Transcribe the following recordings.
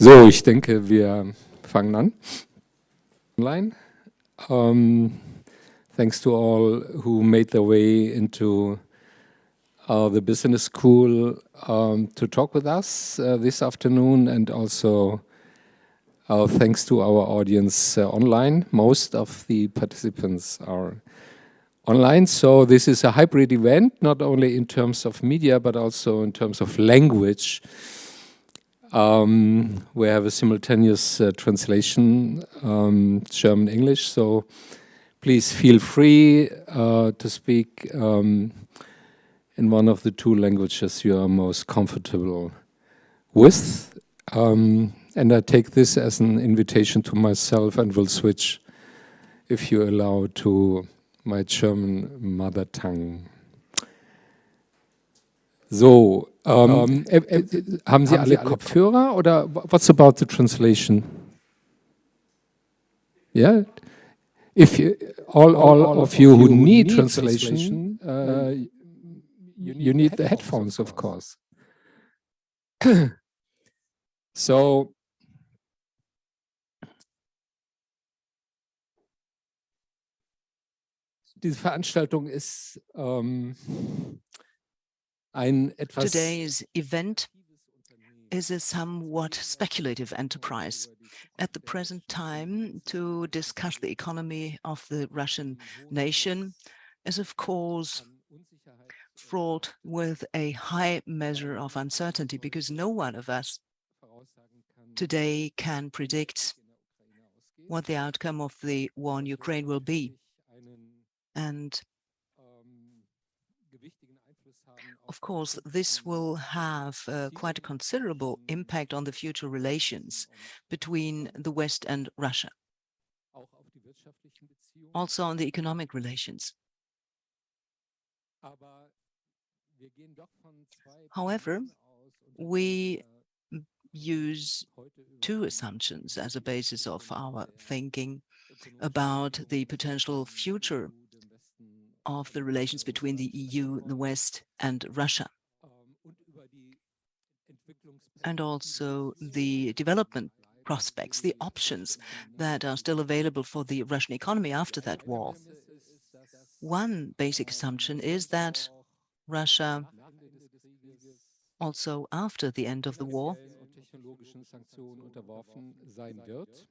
So, ich denke, wir fangen an. Online. Thanks to all who made their way into the business school to talk with us this afternoon, and also thanks to our audience online. Most of the participants are online, so this is a hybrid event, not only in terms of media, but also in terms of language. We have a simultaneous translation, German, English, so please feel free to speak in one of the two languages you are most comfortable with. And I take this as an invitation to myself and will switch, if you allow, to my German mother tongue. So, haben Sie alle Kopfhörer oder what's about the translation? Yeah? If you, all of you who need translation, you need the headphones, of course. So, diese Veranstaltung ist Today's event is a somewhat speculative enterprise. At the present time, to discuss the economy of the Russian nation is, of course, fraught with a high measure of uncertainty, because no one of us today can predict what the outcome of the war in Ukraine will be. And of course, this will have quite a considerable impact on the future relations between the West and Russia, also on the economic relations. However, we use two assumptions as a basis of our thinking about the potential future of the relations between the EU, the West, and Russia, and also the development prospects, the options that are still available for the Russian economy after that war. One basic assumption is that Russia, also after the end of the war,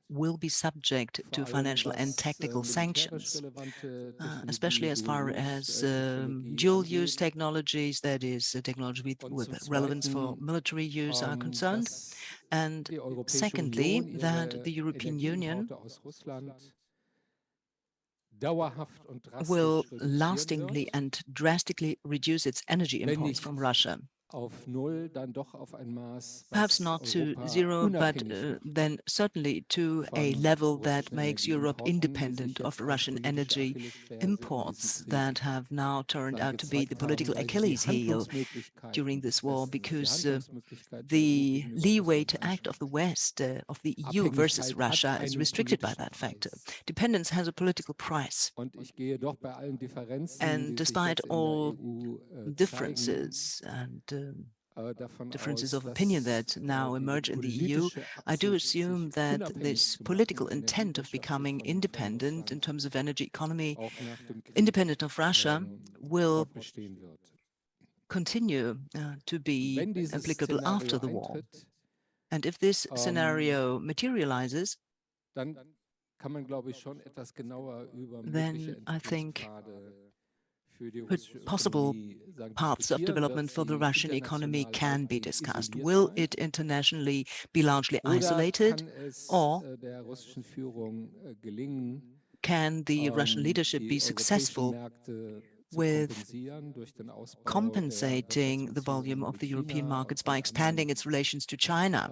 will be subject to financial and technical sanctions, especially as far as dual-use technologies, that is, technology with relevance for military use, are concerned. And secondly, that the European Union will lastingly and drastically reduce its energy imports from Russia. Perhaps not to zero, but then certainly to a level that makes Europe independent of Russian energy imports that have now turned out to be the political Achilles heel during this war, because the leeway to act of the West, of the EU versus Russia, is restricted by that factor. Dependence has a political price. And despite all differences and differences of opinion that now emerge in the EU, I do assume that this political intent of becoming independent in terms of energy economy, independent of Russia, will continue to be applicable after the war. And if this scenario materializes, then I think possible paths of development for the Russian economy can be discussed. Will it internationally be largely isolated, or can the Russian leadership be successful with compensating the volume of the European markets by expanding its relations to China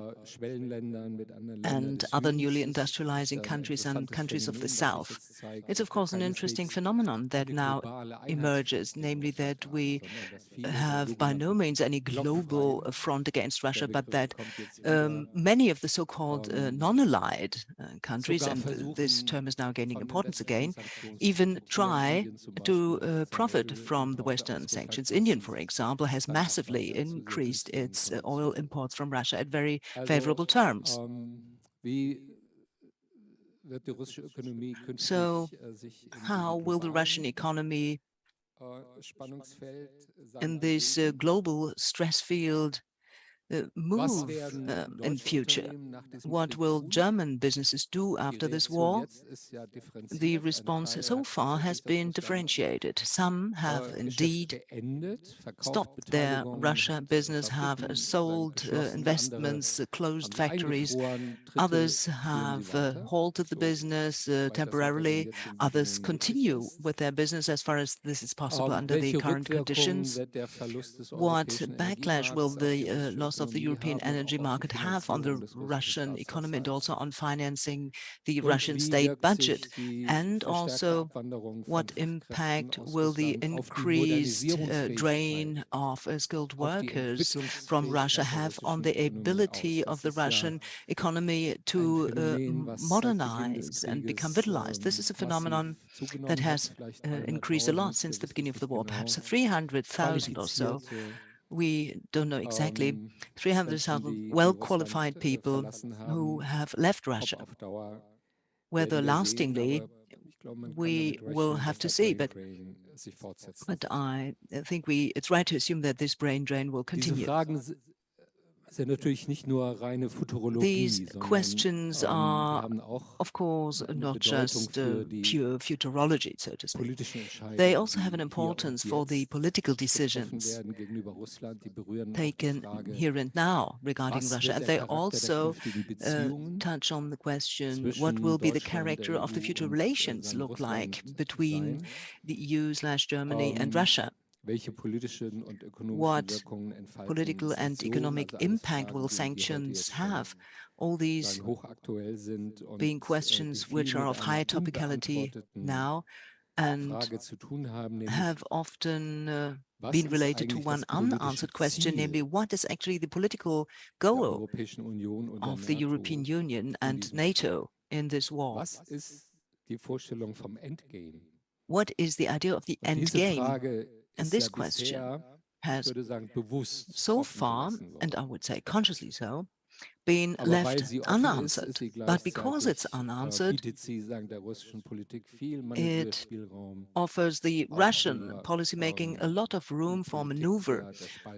and other newly industrializing countries and countries of the South? It's, of course, an interesting phenomenon that now emerges, namely that we have by no means any global front against Russia, but that many of the so-called non-allied countries, and this term is now gaining importance again, even try to profit profit from the Western sanctions. India, for example, has massively increased its oil imports from Russia at very favorable terms. So how will the Russian economy in this global stress field move in future? What will German businesses do after this war? The response so far has been differentiated. Some have indeed stopped their Russia business, have sold investments, closed factories. Others have halted the business temporarily. Others continue with their business as far as this is possible under the current conditions. What backlash will the loss of the European energy market have on the Russian economy and also on financing the Russian state budget? And also, what impact will the increased drain of skilled workers from Russia have on the ability of the Russian economy to modernize and become vitalized? This is a phenomenon that has increased a lot since the beginning of the war, perhaps 300,000 or so. We don't know exactly, 300,000 well-qualified people who have left Russia. Whether lastingly, we will have to see, but I think it's right to assume that this brain drain will continue. These questions are, of course, not just pure futurology, so to speak. They also have an importance for the political decisions taken here and now regarding Russia. And they also touch on the question, what will be the character of the future relations look like between the EU/Germany and Russia? What political and economic impact will sanctions have? All these being questions which are of high topicality now and have often been related to one unanswered question, namely, what is actually the political goal of the European Union and NATO in this war? What is the idea of the end game? And this question has so far, and I would say consciously so, been left unanswered. But because it's unanswered, it offers the Russian policymaking a lot of room for maneuver,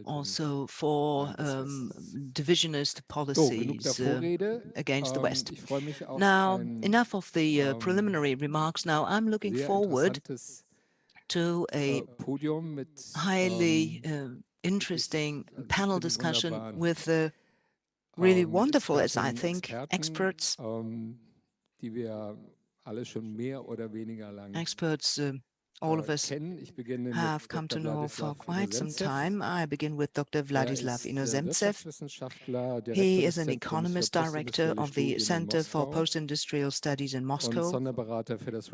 also for divisionist policies against the West. Now, enough of the preliminary remarks. Now, I'm looking forward to a highly interesting panel discussion with really wonderful, as I think, experts. Experts all of us have come to know for quite some time. I begin with Dr. Wladislaw Inozemtsev. He is an economist director of the Center for Post-Industrial Studies in Moscow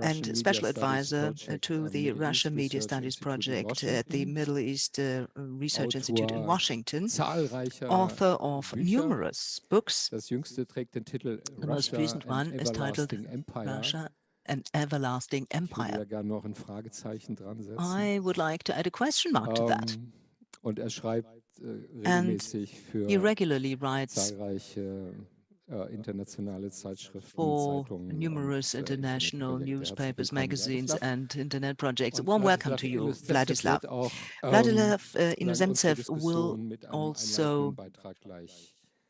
and special advisor to the Russia Media Studies Project at the Middle East Research Institute in Washington, author of numerous books. The most recent one is titled Russia, an Everlasting Empire. I would like to add a question mark to that. And he regularly writes for numerous international newspapers, magazines, and internet projects. A warm welcome to you, Wladislaw. Wladislaw Inozemtsev will also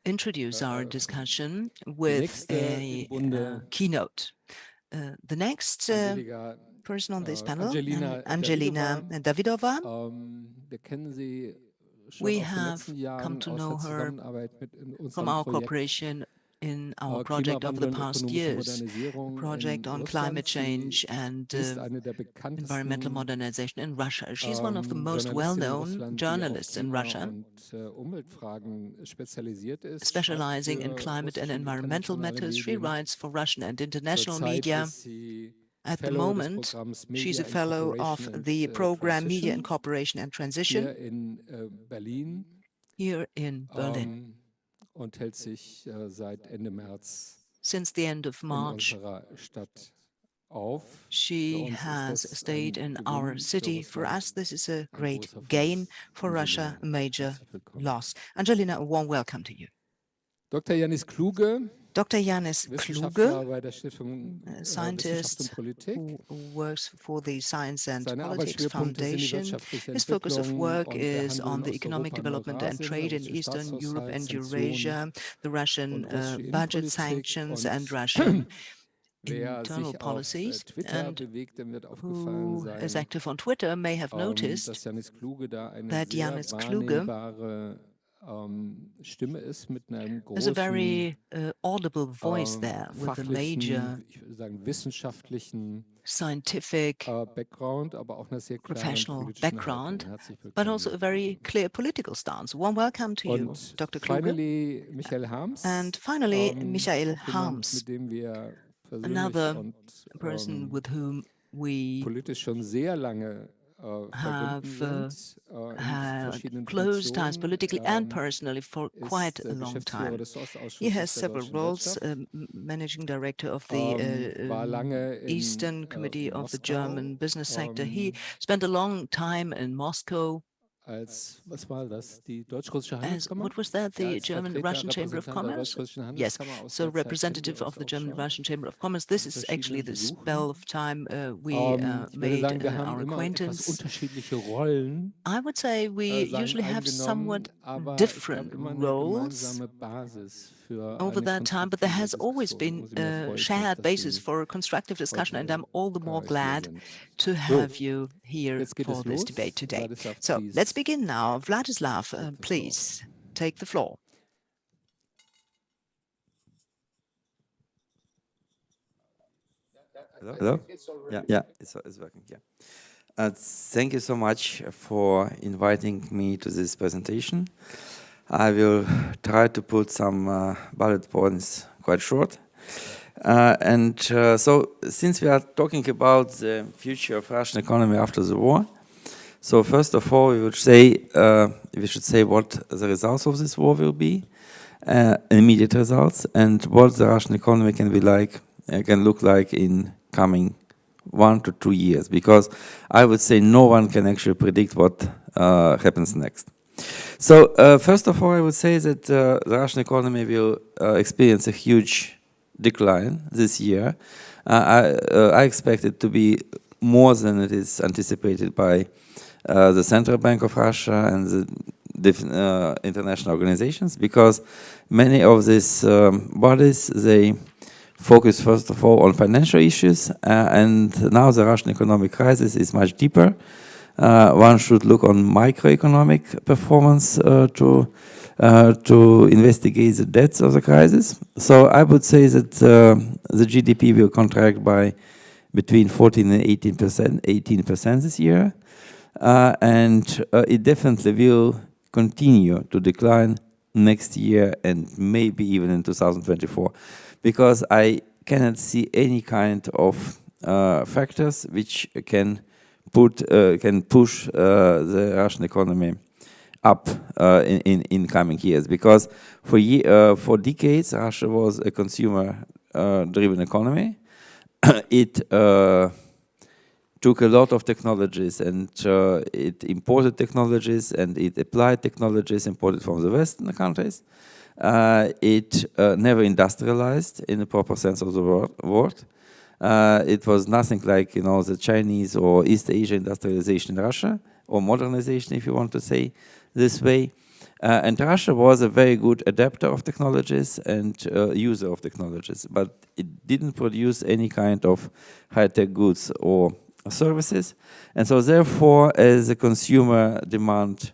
introduce our discussion with a keynote. The next person on this panel, Angelina Davidova. We have come to know her from our cooperation in our project over the past years, a project on climate change and environmental modernization in Russia. She's one of the most well-known journalists in Russia, specializing in climate and environmental matters. She writes for Russian and international media. At the moment, she's a fellow of the program Media in Cooperation and Transition here in Berlin. Since the end of March, She has stayed in our city. For us, this is a great gain. For Russia, a major loss. Angelina, a warm welcome to you. Dr. Janis Kluge, Dr. Janis Kluge, bei der Stiftung scientist who works for the Science and Politics Foundation. His focus of work is on the economic development and trade in Eastern Europe and Eurasia, the Russian budget sanctions and Russian internal policies, and who is active on Twitter may have noticed that Janis Kluge is a very audible voice there with a major scientific professional background, but also a very clear political stance. Warm welcome to you, Dr. Kluge. And finally, Michael Harms, another person with whom we have close ties politically and personally for quite a long time. He has several roles, managing director of the Eastern Committee of the German business sector. He spent a long time in Moscow. What was that? The German-Russian Chamber of Commerce? Yes, so representative of the German-Russian Chamber of Commerce. This is actually the spell of time we made our acquaintance. I would say we usually have somewhat different roles over that time, but there has always been a shared basis for a constructive discussion, and I'm all the more glad to have you here for this debate today. So let's begin now. Vladislav, please take the floor. Hello? Yeah, it's working, yeah. Thank you so much for inviting me to this presentation. I will try to put some bullet points quite short. So since we are talking about the future of Russian economy after the war, so first of all, we should say what the results of this war will be, immediate results, and what the Russian economy can look like in coming 1 to 2 years, because I would say no one can actually predict what happens next. So first of all, I would say that the Russian economy will experience a huge decline this year. I expect it to be more than it is anticipated by the Central Bank of Russia and the different international organizations, because many of these bodies, they focus first of all on financial issues, and now the Russian economic crisis is much deeper. One should look on microeconomic performance to investigate the depths of the crisis. So I would say that the GDP will contract by between 14 and 18% this year, and it definitely will continue to decline next year and maybe even in 2024, because I cannot see any kind of factors which can push the Russian economy up in coming years, because for decades Russia was a consumer-driven economy. It took a lot of technologies, and it imported technologies, and it applied technologies imported from the Western countries. It never industrialized in the proper sense of the word. It was nothing like, the Chinese or East Asia industrialization in Russia, or modernization, if you want to say this way. And Russia was a very good adapter of technologies and user of technologies, but it didn't produce any kind of high-tech goods or services. And so therefore, as the consumer demand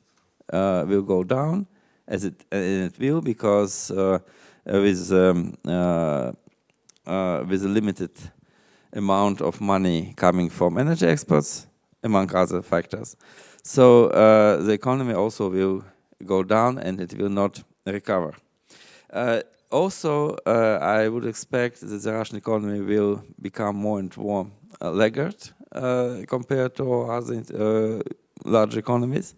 will go down, as it will, because with a limited amount of money coming from energy exports, among other factors. So the economy also will go down, and it will not recover. Also, I would expect that the Russian economy will become more and more laggard compared to other large economies.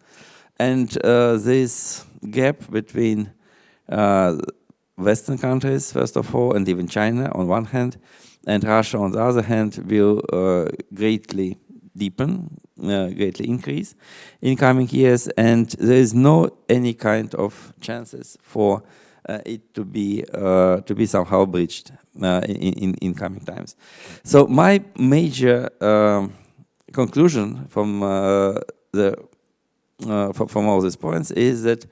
And this gap between Western countries, first of all, and even China on one hand, and Russia, on the other hand, will greatly deepen, greatly increase in coming years, and there is no any kind of chances for it to be somehow breached in coming times. So my major conclusion from from all these points is that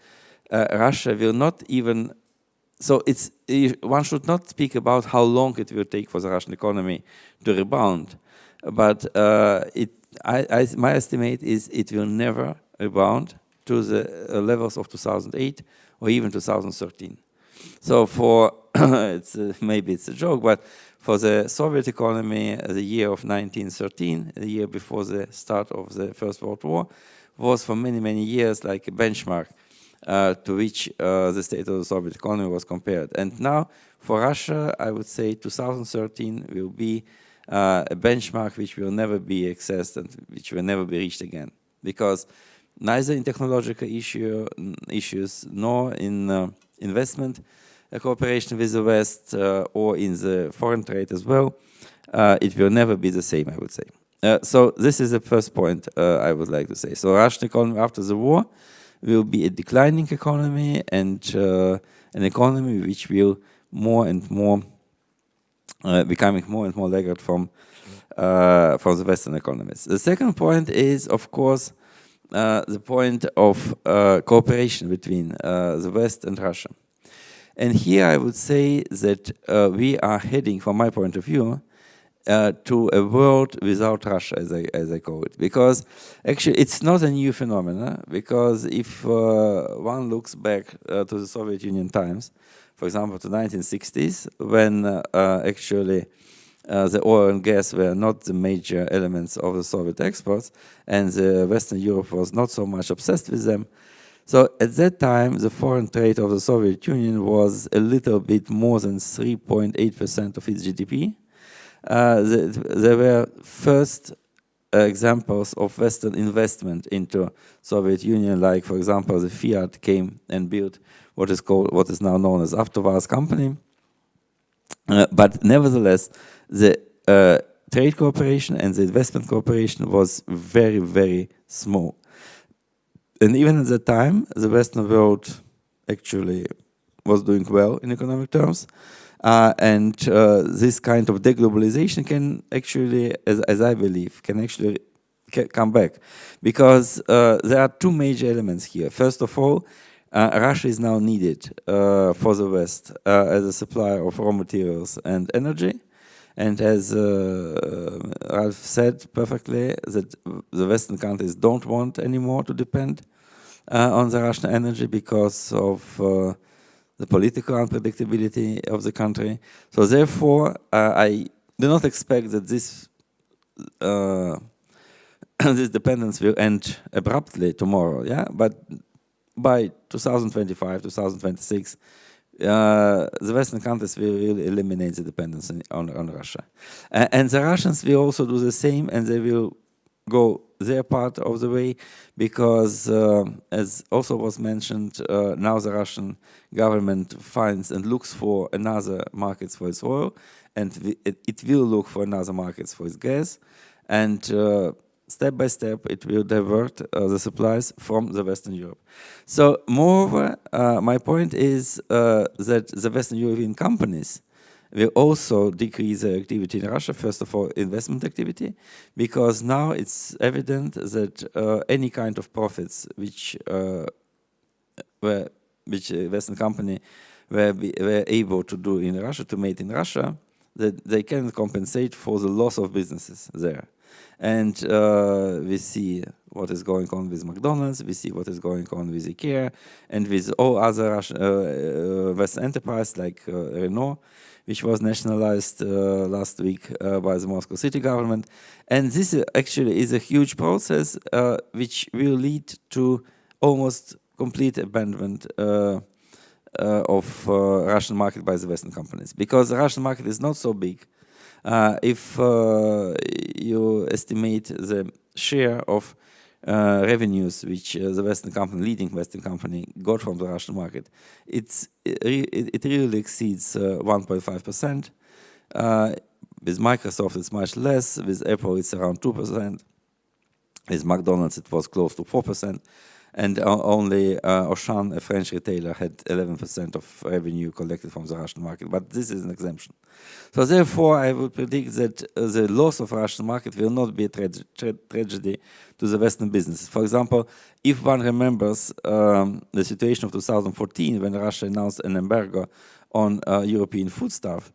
Russia will not even. So one should not speak about how long it will take for the Russian economy to rebound, but my estimate is it will never rebound to the levels of 2008 or even 2013. So for maybe it's a joke, but for the Soviet economy, the year of 1913, the year before the start of the First World War, was for many years like a benchmark to which the state of the Soviet economy was compared. And now for Russia, I would say 2013 will be a benchmark which will never be accessed and which will never be reached again. Because neither in technological issues nor in investment cooperation with the West or in the foreign trade as well, it will never be the same, I would say. So this is the first point I would like to say. So Russian economy after the war will be a declining economy and an economy which will more and more becoming more and more laggard from the Western economies. The second point is, of course, the point of cooperation between the West and Russia. And here I would say that we are heading, from my point of view, to a world without Russia, as I call it. Because actually it's not a new phenomenon, because if one looks back to the Soviet Union times, for example, to 1960s, when actually the oil and gas were not the major elements of the Soviet exports, and the Western Europe was not so much obsessed with them. So at that time, the foreign trade of the Soviet Union was a little bit more than 3.8% of its GDP. There were first examples of Western investment into Soviet Union, like, for example, the Fiat came and built what is now known as Avtovaz company. But nevertheless, the trade cooperation and the investment cooperation was very small. And even at that time, the Western world actually was doing well in economic terms. And this kind of deglobalization can actually, as I believe, can actually come back. Because there are two major elements here. First of all, Russia is now needed for the West as a supplier of raw materials and energy. And as Ralph said perfectly, that the Western countries don't want anymore to depend on the Russian energy because of the political unpredictability of the country. So therefore, I do not expect that this this dependence will end abruptly tomorrow. Yeah, but by 2025, 2026, the Western countries will really eliminate the dependence on Russia. And the Russians will also do the same, and they will go their part of the way, because, as also was mentioned, now the Russian government finds and looks for another markets for its oil, and it will look for another markets for its gas, and step by step it will divert the supplies from the Western Europe. So moreover, my point is that the Western European companies will also decrease their activity in Russia, first of all, investment activity, because now it's evident that any kind of profits which a Western company were able to do in Russia, to make in Russia, that they can compensate for the loss of businesses there. And we see what is going on with McDonald's, we see what is going on with kehr, and with all other Russian, Western enterprises like Renault, which was nationalized last week by the Moscow city government. And this actually is a huge process which will lead to almost complete abandonment of Russian market by the Western companies. Because the Russian market is not so big. If you estimate the share of revenues which the Western company, leading Western company, got from the Russian market, it really exceeds 1.5%. With Microsoft, it's much less. With Apple, it's around 2%. With McDonald's, it was close to 4%. And only Auchan, a French retailer, had 11% of revenue collected from the Russian market. But this is an exemption. So therefore, I would predict that the loss of Russian market will not be a tragedy to the Western businesses. For example, if one remembers the situation of 2014 when Russia announced an embargo on European foodstuff,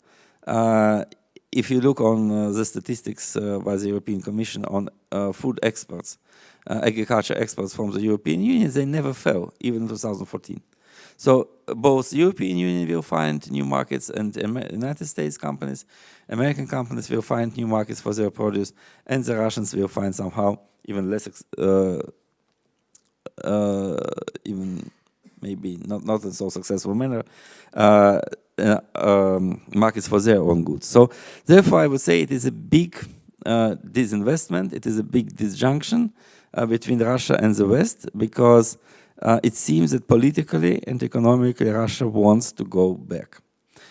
if you look on the statistics by the European Commission on food exports, agriculture exports from the European Union, they never fell, even in 2014. So both European Union will find new markets and United States companies, American companies will find new markets for their produce, and the Russians will find somehow even less, even maybe not in so successful manner, markets for their own goods. So therefore I would say it is a big disinvestment, it is a big disjunction between Russia and the West, because it seems that politically and economically Russia wants to go back.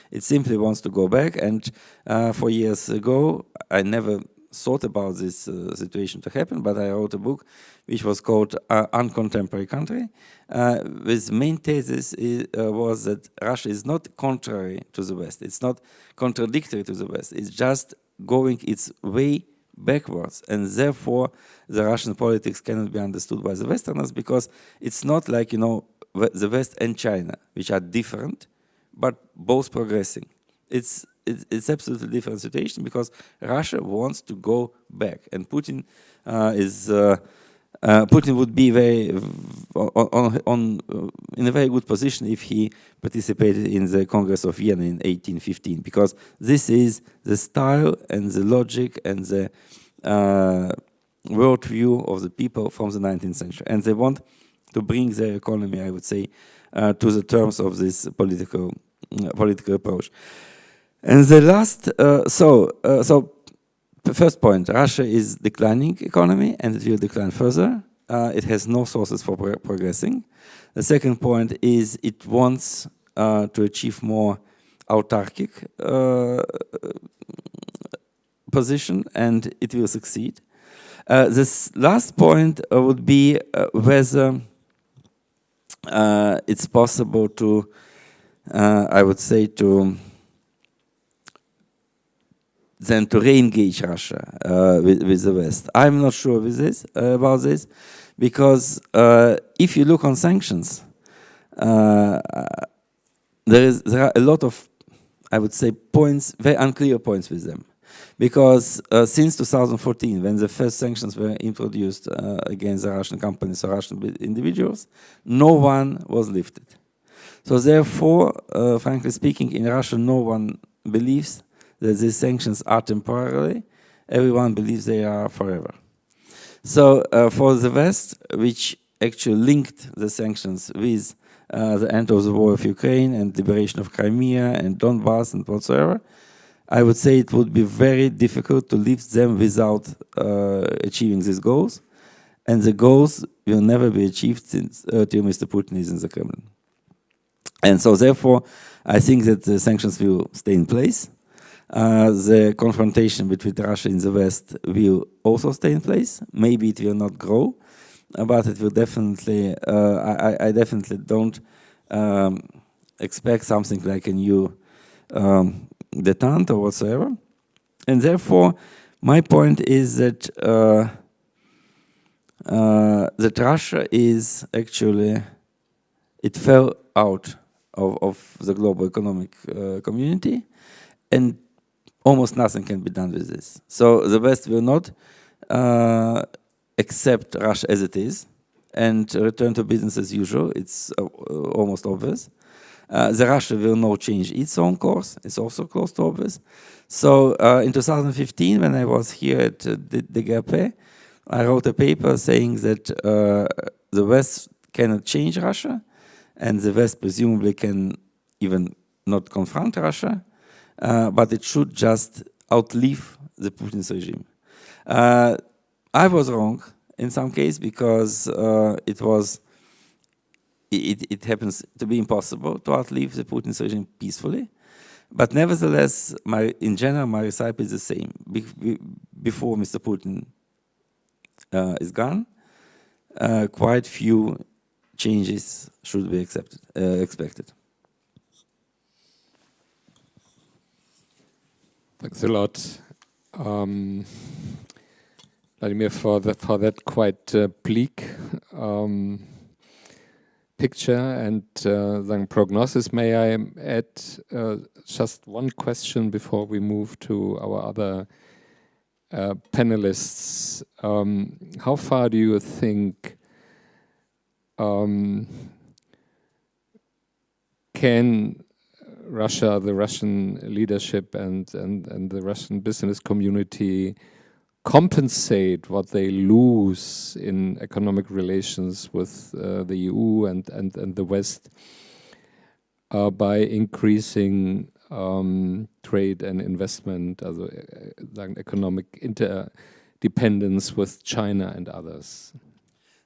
It simply wants to go back, and 4 years ago I never thought about this situation to happen, but I wrote a book which was called Uncontemporary Country. With main thesis was that Russia is not contrary to the West, it's not contradictory to the West, it's just going its way backwards, and therefore the Russian politics cannot be understood by the Westerners, because it's not like, you know, the West and China, which are different, but both progressing. It's absolutely different situation, because Russia wants to go back, and Putin Putin would be very in a very good position if he participated in the Congress of Vienna in 1815, because this is the style and the logic and the worldview of the people from the 19th century, and they want to bring their economy, I would say, to the terms of this political approach. And the last, the first point, Russia is declining economy and it will decline further. It has no sources for progressing. The second point is it wants to achieve more autarkic position, and it will succeed. This last point would be whether it's possible to, I would say, to then to re-engage Russia with the West. I'm not sure with this, about this, because if you look on sanctions, there are a lot of, I would say, points, very unclear points with them. Because since 2014, when the first sanctions were introduced against the Russian companies or Russian individuals, no one was lifted. So therefore, frankly speaking, in Russia, no one believes that these sanctions are temporary. Everyone believes they are forever. So for the West, which actually linked the sanctions with the end of the war of Ukraine and liberation of Crimea and Donbass and whatsoever, I would say it would be very difficult to lift them without achieving these goals. And the goals will never be achieved since till Mr. Putin is in the Kremlin. And so therefore, I think that the sanctions will stay in place. The confrontation between Russia and the West will also stay in place. Maybe it will not grow, but it will definitely, I definitely don't expect something like a new detente or whatsoever. And therefore, my point is that that Russia is actually, it fell out of the global economic community, and almost nothing can be done with this. So the West will not accept Russia as it is and return to business as usual. It's almost obvious. The Russia will not change its own course. It's also close to obvious. So in 2015, when I was here at the GRP, I wrote a paper saying that the West cannot change Russia, and the West presumably can even not confront Russia, but it should just outlive the Putin's regime. I was wrong in some case, because it happens to be impossible to outlive the Putin's regime peacefully. But nevertheless, in general, my recipe is the same. Before Mr. Putin is gone, quite few changes should be expected. Thanks a lot, Vladimir, for that quite bleak picture and prognosis. May I add just one question before we move to our other panelists? How far do you think can Russia, the Russian leadership and the Russian business community compensate what they lose in economic relations with the EU and the West by increasing trade and investment, also economic interdependence with China and others?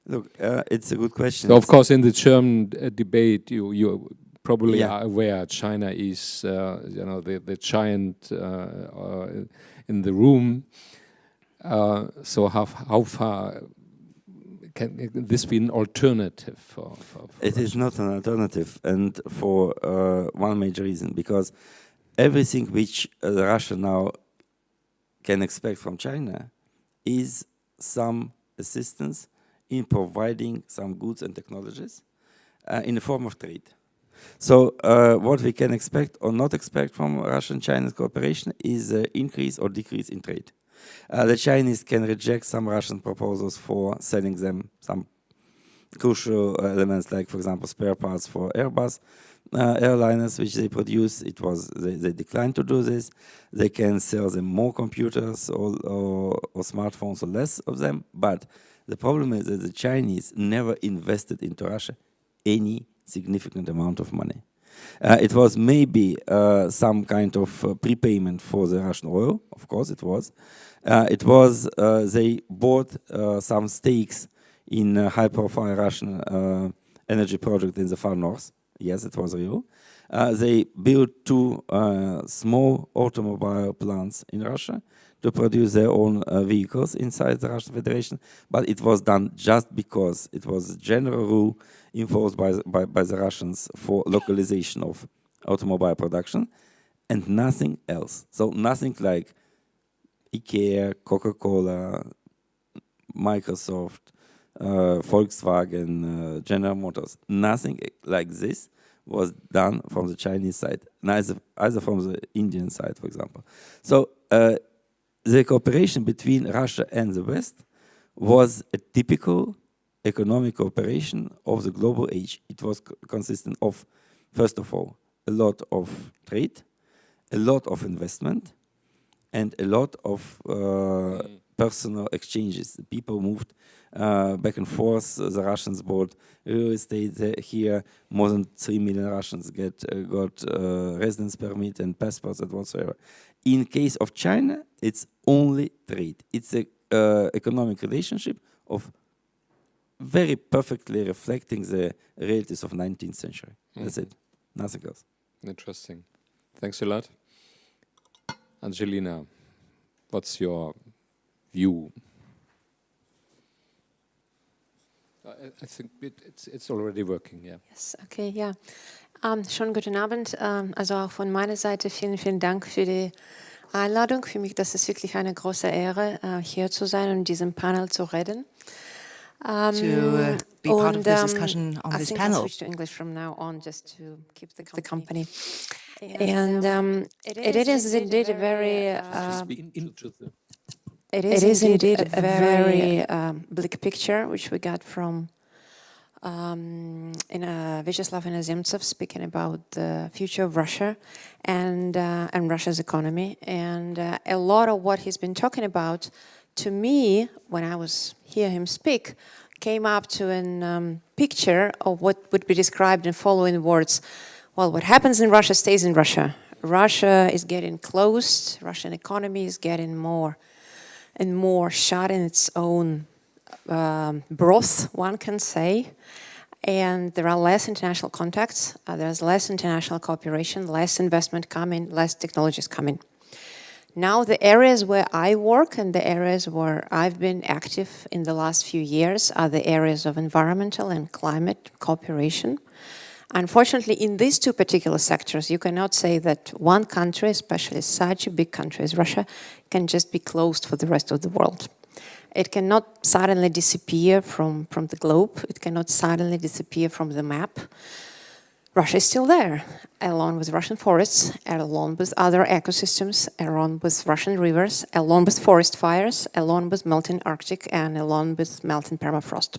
Look, it's a good question. So of course, in the German debate, you probably are aware China is, the giant in the room. So how far can this be an alternative for it is not an alternative, and for one major reason, because everything which Russia now can expect from China is some assistance in providing some goods and technologies in the form of trade. So what we can expect or not expect from Russian-China cooperation is an increase or decrease in trade. The Chinese can reject some Russian proposals for selling them some crucial elements, like, for example, spare parts for Airbus airliners, which they produce. They declined to do this. They can sell them more computers or smartphones or less of them. But the problem is that the Chinese never invested into Russia any significant amount of money. It was maybe some kind of prepayment for the Russian oil. Of course, it was. They bought some stakes in a high-profile Russian energy project in the far north. Yes, it was real. They built 2 small automobile plants in Russia to produce their own vehicles inside the Russian Federation. But it was done just because it was a general rule imposed by the Russians for localization of automobile production and nothing else. So nothing like kehr, Coca-Cola, Microsoft, Volkswagen, General Motors. Nothing like this was done from the Chinese side, either from the Indian side, for example. So the cooperation between Russia and the West was a typical economic cooperation of the global age. It was consistent of, first of all, a lot of trade, a lot of investment, and a lot of personal exchanges. People moved back and forth. The Russians bought real estate here. More than 3 million Russians got residence permit and passports and whatsoever. In case of China, it's only trade. It's a economic relationship of very perfectly reflecting the realities of 19th century. That's it. Nothing else. Interesting. Thanks a lot. Angelina, what's your view? I think it's already working, yeah. Yes, okay, ja. Schon guten Abend. Also auch von meiner Seite vielen Dank für die Einladung. Für mich das ist wirklich eine große Ehre, hier zu sein und in diesem Panel zu reden. To be part of this discussion on this panel. I'll switch to English from now on just to keep the company. And it is indeed a very bleak picture which we got from Vyacheslav Inozemtsev speaking about the future of Russia and Russia's economy, and a lot of what he's been talking about, to me, when I hear him speak, came up to a picture of what would be described in following words. Well, what happens in Russia stays in Russia. Russia is getting closed. Russian economy is getting more and more shot in its own broth, one can say. And there are less international contacts, there's less international cooperation, less investment coming, less technologies coming. Now the areas where I work and the areas where I've been active in the last few years are the areas of environmental and climate cooperation. Unfortunately, in these two particular sectors, you cannot say that one country, especially such a big country as Russia, can just be closed for the rest of the world. It cannot suddenly disappear from the globe. It cannot suddenly disappear from the map. Russia is still there, along with Russian forests, along with other ecosystems, along with Russian rivers, along with forest fires, along with melting Arctic, and along with melting permafrost.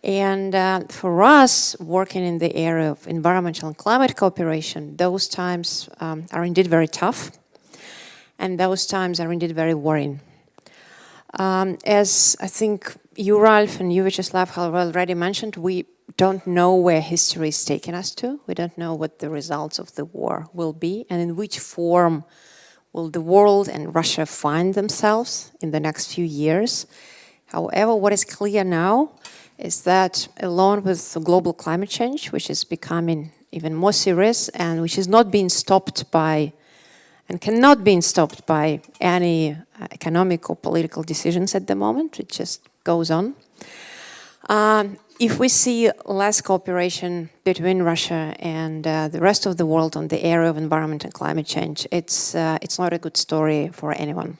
And for us, working in the area of environmental and climate cooperation, those times are indeed very tough, and those times are indeed very worrying. As I think you, Ralph, and you, Vyacheslav, have already mentioned, we don't know where history is taking us to. We don't know what the results of the war will be, and in which form will the world and Russia find themselves in the next few years. However, what is clear now is that along with global climate change, which is becoming even more serious and which is not being stopped by and cannot be stopped by any economic or political decisions at the moment. It just goes on. If we see less cooperation between Russia and the rest of the world on the area of environment and climate change, it's not a good story for anyone.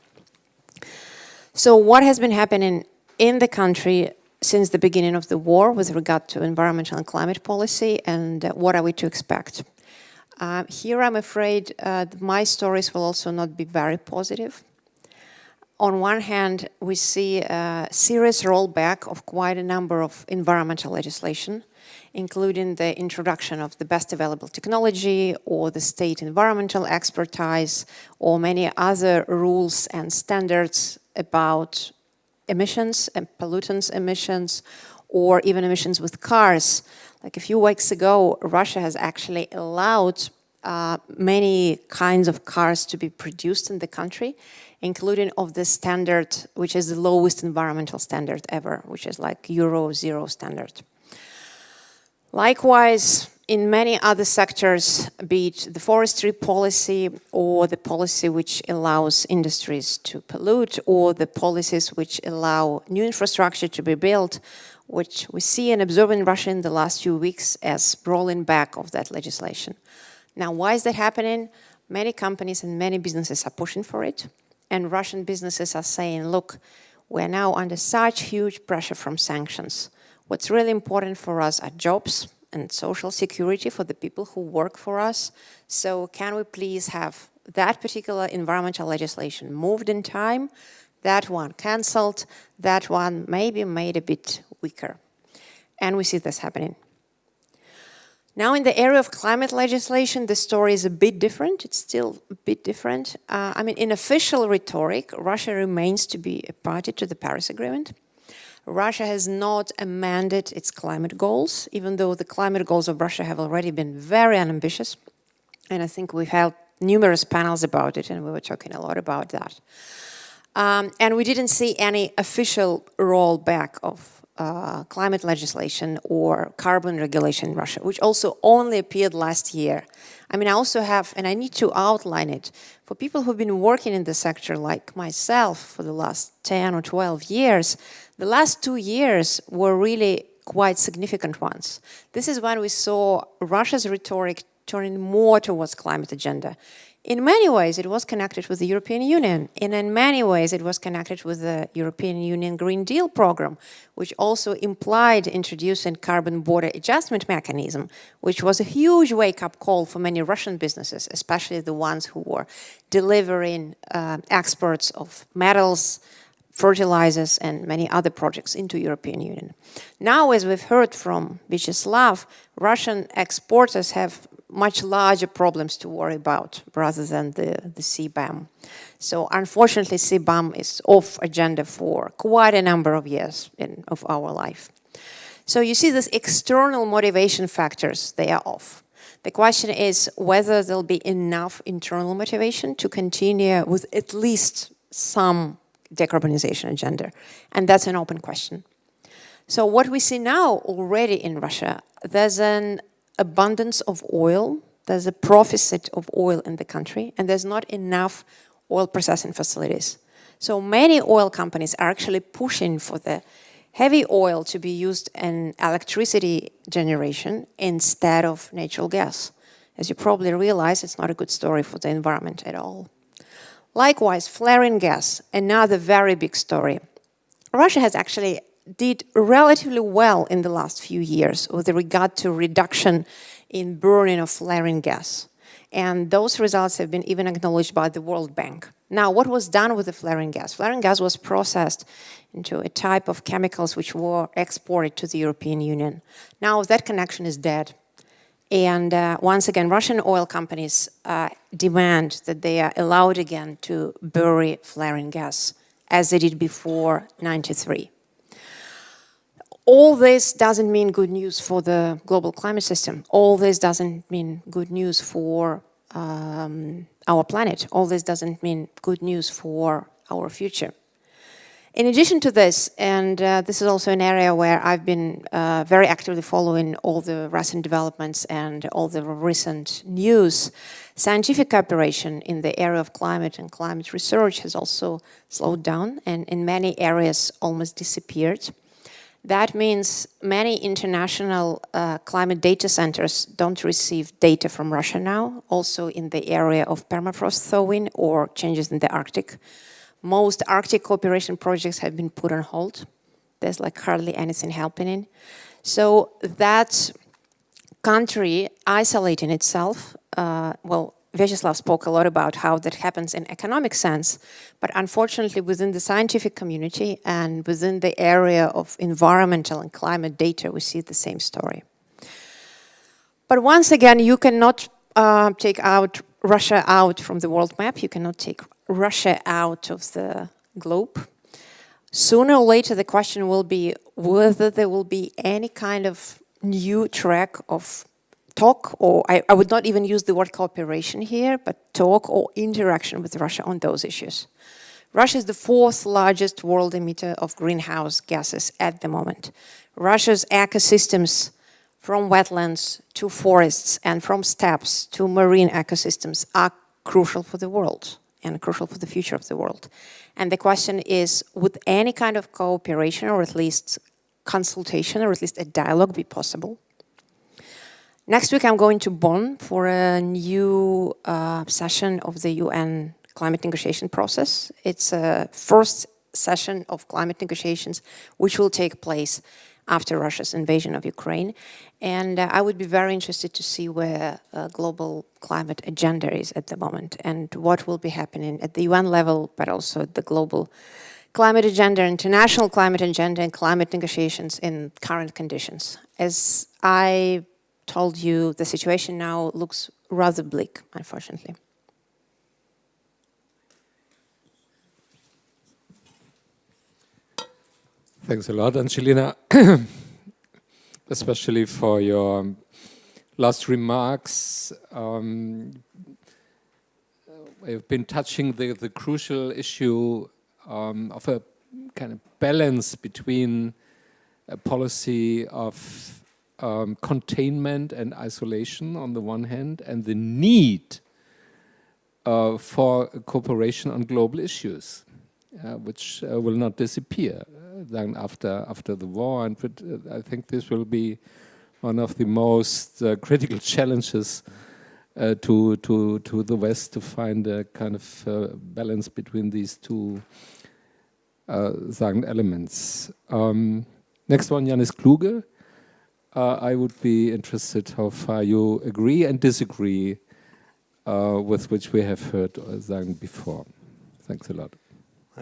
So what has been happening in the country since the beginning of the war with regard to environmental and climate policy, and what are we to expect? Here, I'm afraid my stories will also not be very positive. On one hand, we see a serious rollback of quite a number of environmental legislation, including the introduction of the best available technology or the state environmental expertise or many other rules and standards about emissions and pollutants emissions or even emissions with cars. Like a few weeks ago, Russia has actually allowed many kinds of cars to be produced in the country, including of the standard, which is the lowest environmental standard ever, which is like Euro 0 standard. Likewise, in many other sectors, be it the forestry policy or the policy which allows industries to pollute or the policies which allow new infrastructure to be built, which we see and observe in Russia in the last few weeks as rolling back of that legislation. Now, why is that happening? Many companies and many businesses are pushing for it, and Russian businesses are saying, look, we're now under such huge pressure from sanctions. What's really important for us are jobs and social security for the people who work for us. So can we please have that particular environmental legislation moved in time, that one cancelled, that one maybe made a bit weaker. And we see this happening. Now in the area of climate legislation, the story is a bit different. It's still a bit different. I mean, in official rhetoric, Russia remains to be a party to the Paris Agreement. Russia has not amended its climate goals, even though the climate goals of Russia have already been very unambitious. And I think we've held numerous panels about it, and we were talking a lot about that. And we didn't see any official rollback of climate legislation or carbon regulation in Russia, which also only appeared last year. I mean, I also have, and I need to outline it, for people who've been working in the sector like myself for the last 10 or 12 years, the last 2 years were really quite significant ones. This is when we saw Russia's rhetoric turning more towards climate agenda. In many ways, it was connected with the European Union, and in many ways, it was connected with the European Union Green Deal program, which also implied introducing carbon border adjustment mechanism, which was a huge wake-up call for many Russian businesses, especially the ones who were delivering exports of metals, fertilizers, and many other projects into European Union. Now, as we've heard from Vyacheslav, Russian exporters have much larger problems to worry about rather than the CBAM. So unfortunately, CBAM is off agenda for quite a number of years of our life. So you see these external motivation factors, they are off. The question is whether there'll be enough internal motivation to continue with at least some decarbonization agenda. And that's an open question. So what we see now already in Russia, there's an abundance of oil, there's a proficit of oil in the country, and there's not enough oil processing facilities. So many oil companies are actually pushing for the heavy oil to be used in electricity generation instead of natural gas. As you probably realize, it's not a good story for the environment at all. Likewise, flaring gas, another very big story. Russia has actually did relatively well in the last few years with regard to reduction in burning of flaring gas. And those results have been even acknowledged by the World Bank. Now, what was done with the flaring gas? Flaring gas was processed into a type of chemicals which were exported to the European Union. Now, that connection is dead. And once again, Russian oil companies demand that they are allowed again to bury flaring gas, as they did before '93. All this doesn't mean good news for the global climate system. All this doesn't mean good news for our planet. All this doesn't mean good news for our future. In addition to this, and this is also an area where I've been very actively following all the recent developments and all the recent news, scientific cooperation in the area of climate and climate research has also slowed down and in many areas almost disappeared. That means many international climate data centers don't receive data from Russia now, also in the area of permafrost thawing or changes in the Arctic. Most Arctic cooperation projects have been put on hold. There's like hardly anything happening. So that country isolating itself, well, Vyacheslav spoke a lot about how that happens in economic sense, but unfortunately within the scientific community and within the area of environmental and climate data, we see the same story. But once again, you cannot take out Russia out from the world map. You cannot take Russia out of the globe. Sooner or later, the question will be whether there will be any kind of new track of talk, or I would not even use the word cooperation here, but talk or interaction with Russia on those issues. Russia is the fourth largest world emitter of greenhouse gases at the moment. Russia's ecosystems, from wetlands to forests and from steppes to marine ecosystems, are crucial for the world and crucial for the future of the world. And the question is, would any kind of cooperation or at least consultation or at least a dialogue be possible? Next week I'm going to Bonn for a new session of the UN climate negotiation process. It's a first session of climate negotiations which will take place after Russia's invasion of Ukraine. And I would be very interested to see where global climate agenda is at the moment and what will be happening at the UN level, but also at the global climate agenda, international climate agenda and climate negotiations in current conditions. As I told you, the situation now looks rather bleak, unfortunately. Thanks a lot, Angelina, especially for your last remarks. I've been touching the crucial issue of a kind of balance between a policy of containment and isolation on the one hand, and the need for cooperation on global issues, which will not disappear then after the war. And I think this will be one of the most critical challenges to the West, to find a kind of balance between these two elements. Next one, Janis Kluge. I would be interested how far you agree and disagree with which we have heard before. Thanks a lot.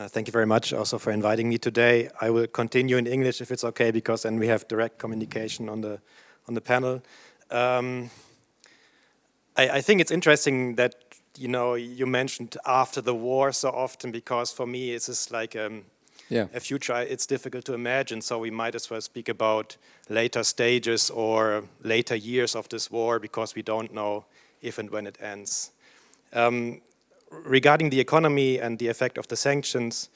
Thank you very much also for inviting me today. I will continue in English if it's okay, because then we have direct communication on the panel. I think it's interesting that you mentioned after the war so often, because for me it's just like a future it's difficult to imagine. So we might as well speak about later stages or later years of this war, because we don't know if and when it ends. Regarding the economy and the effect of the sanctions,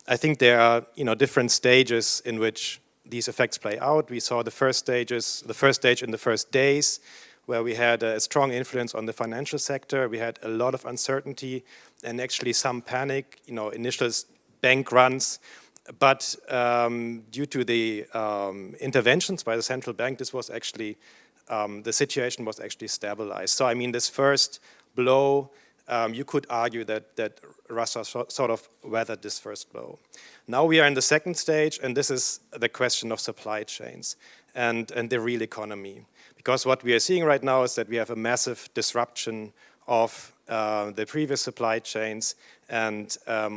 I think there are different stages in which these effects play out. We saw the first stage in the first days, where we had a strong influence on the financial sector. We had a lot of uncertainty and actually some panic, initial bank runs. But due to the interventions by the central bank, this was actually, the situation was actually stabilized. So I mean, this first blow, you could argue that Russia sort of weathered this first blow. Now we are in the second stage, and this is the question of supply chains and the real economy. Because what we are seeing right now is that we have a massive disruption of the previous supply chains, and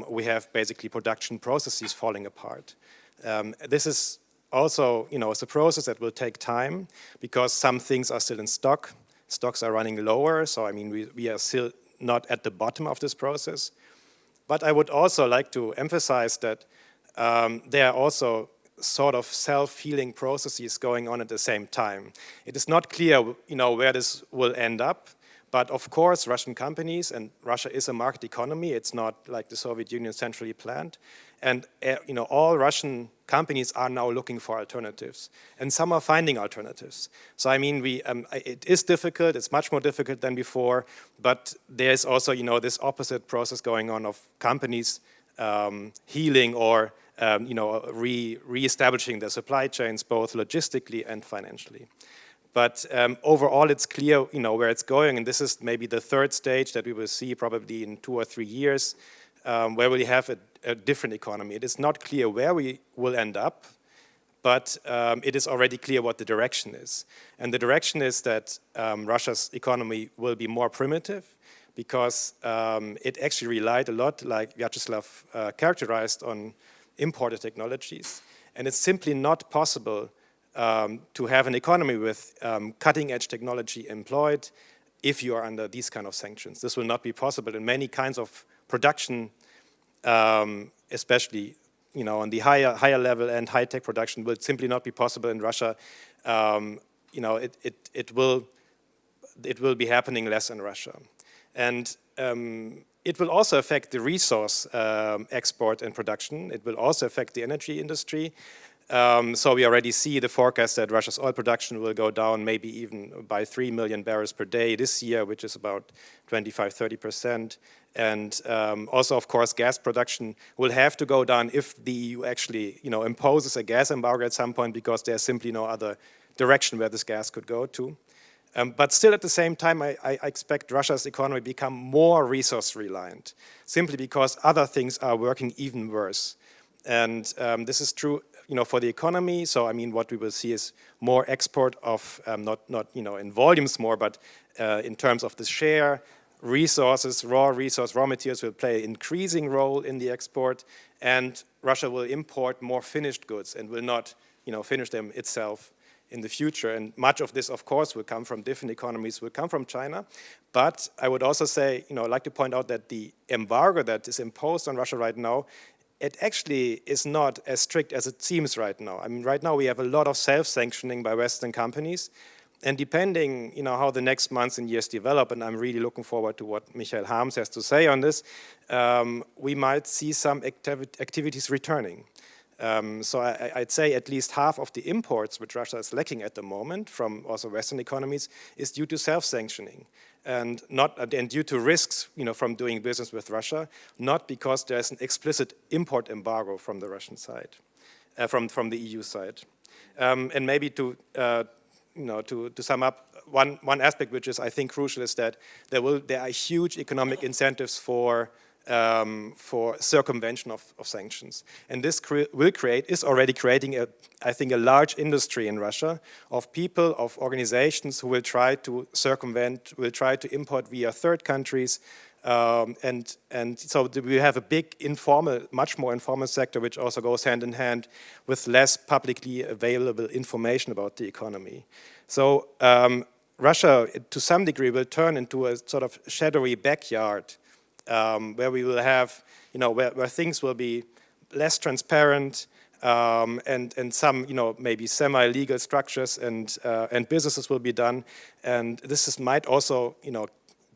we have basically production processes falling apart. This is also, it's a process that will take time, because some things are still in stock. Stocks are running lower, so I mean, we are still not at the bottom of this process. But I would also like to emphasize that there are also sort of self-healing processes going on at the same time. It is not clear, where this will end up. But of course, Russian companies, and Russia is a market economy, it's not like the Soviet Union centrally planned. And all Russian companies are now looking for alternatives, and some are finding alternatives. So I mean, it is difficult, it's much more difficult than before, but there's also, this opposite process going on of companies healing or, re-establishing their supply chains, both logistically and financially. But overall, it's clear, where it's going, and this is maybe the third stage that we will see probably in 2 or 3 years, where we have a different economy. It is not clear where we will end up, but it is already clear what the direction is. And the direction is that Russia's economy will be more primitive, because it actually relied a lot, like Vyacheslav characterized, on imported technologies. And it's simply not possible to have an economy with cutting-edge technology employed if you are under these kind of sanctions. This will not be possible in many kinds of production, especially on the higher level, and high-tech production will simply not be possible in Russia. It will be happening less in Russia, and it will also affect the resource export and production. It will also affect the energy industry. So we already see the forecast that Russia's oil production will go down maybe even by 3 million barrels per day this year, which is about 25–30%. And also, of course, gas production will have to go down if the EU actually, imposes a gas embargo at some point, because there's simply no other direction where this gas could go to. But still, at the same time, I expect Russia's economy to become more resource reliant, simply because other things are working even worse. And this is true, for the economy. So I mean, what we will see is more export of not in volumes more, but in terms of the share. Resources, raw materials will play an increasing role in the export, and Russia will import more finished goods and will not, finish them itself in the future. And much of this, of course, will come from different economies, will come from China. But I would also say, I'd like to point out that the embargo that is imposed on Russia right now, it actually is not as strict as it seems right now. I mean, right now we have a lot of self-sanctioning by Western companies. And depending, how the next months and years develop, and I'm really looking forward to what Michael Harms has to say on this, we might see some activities returning. So I'd say at least half of the imports which Russia is lacking at the moment from also Western economies is due to self-sanctioning, and due to risks, from doing business with Russia, not because there's an explicit import embargo from the Russian side, from the EU side. And maybe to sum up, one aspect which is, I think, crucial is that there are huge economic incentives for circumvention of sanctions. And this is already creating, I think, a large industry in Russia of people, of organizations who will try to circumvent, will try to import via third countries. And so we have a big much more informal sector, which also goes hand in hand with less publicly available information about the economy. So Russia, to some degree, will turn into a sort of shadowy backyard where we will have, where things will be less transparent, and some, maybe semi-legal structures and businesses will be done. And this might also,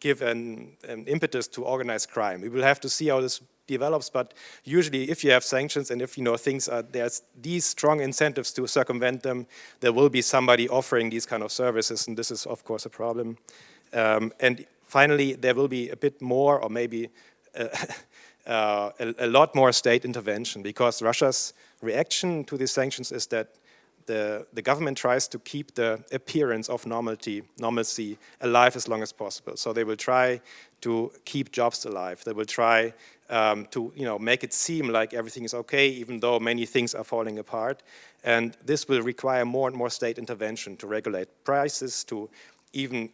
give an impetus to organized crime. We will have to see how this develops, but usually if you have sanctions and if things are, there's these strong incentives to circumvent them, there will be somebody offering these kind of services, and this is of course a problem. And finally, there will be a bit more, or maybe a lot more state intervention, because Russia's reaction to these sanctions is that the government tries to keep the appearance of normalcy alive as long as possible. So they will try to keep jobs alive. They will try to make it seem like everything is okay, even though many things are falling apart. And this will require more and more state intervention to regulate prices, to even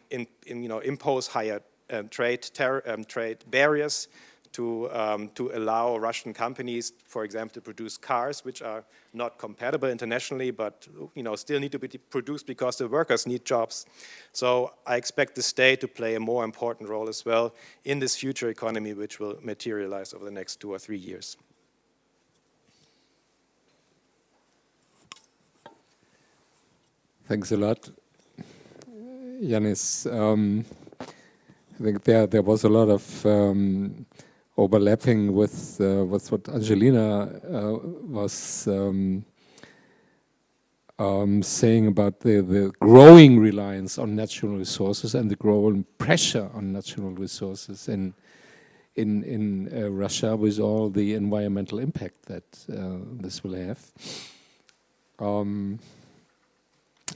impose higher trade barriers, to allow Russian companies, for example, to produce cars which are not compatible internationally, but still need to be produced because the workers need jobs. So I expect the state to play a more important role as well in this future economy, which will materialize over the next 2 or 3 years. Thanks a lot, Yanis. I think there was a lot of overlapping with what Angelina was saying about the growing reliance on natural resources and the growing pressure on natural resources in Russia, with all the environmental impact that this will have.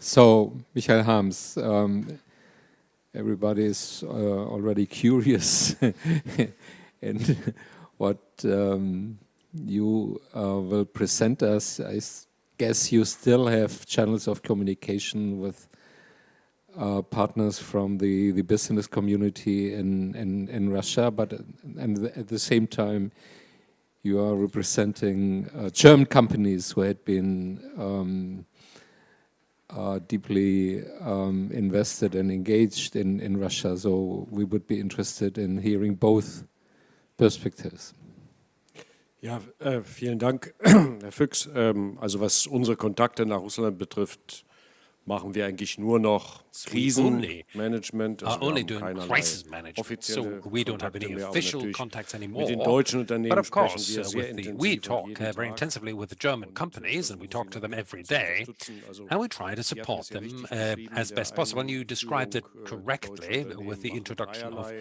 So, Michael Harms, everybody is already curious and what you will present us. I guess you still have channels of communication with partners from the business community in Russia, but at the same time you are representing German companies who had been deeply invested and engaged in Russia, so we would be interested in hearing both perspectives. Ja, vielen Dank, Herr Fuchs. Also was unsere Kontakte nach Russland betrifft, machen wir eigentlich nur noch Krisenmanagement. Also only doing crisis management, so we don't have any official contacts anymore. Mit den deutschen Unternehmen but of course, sprechen wir sehr intensiv we talk very intensively with the German companies, and we talk to them every day, and we try to support them as best possible. And you described it correctly with the introduction of.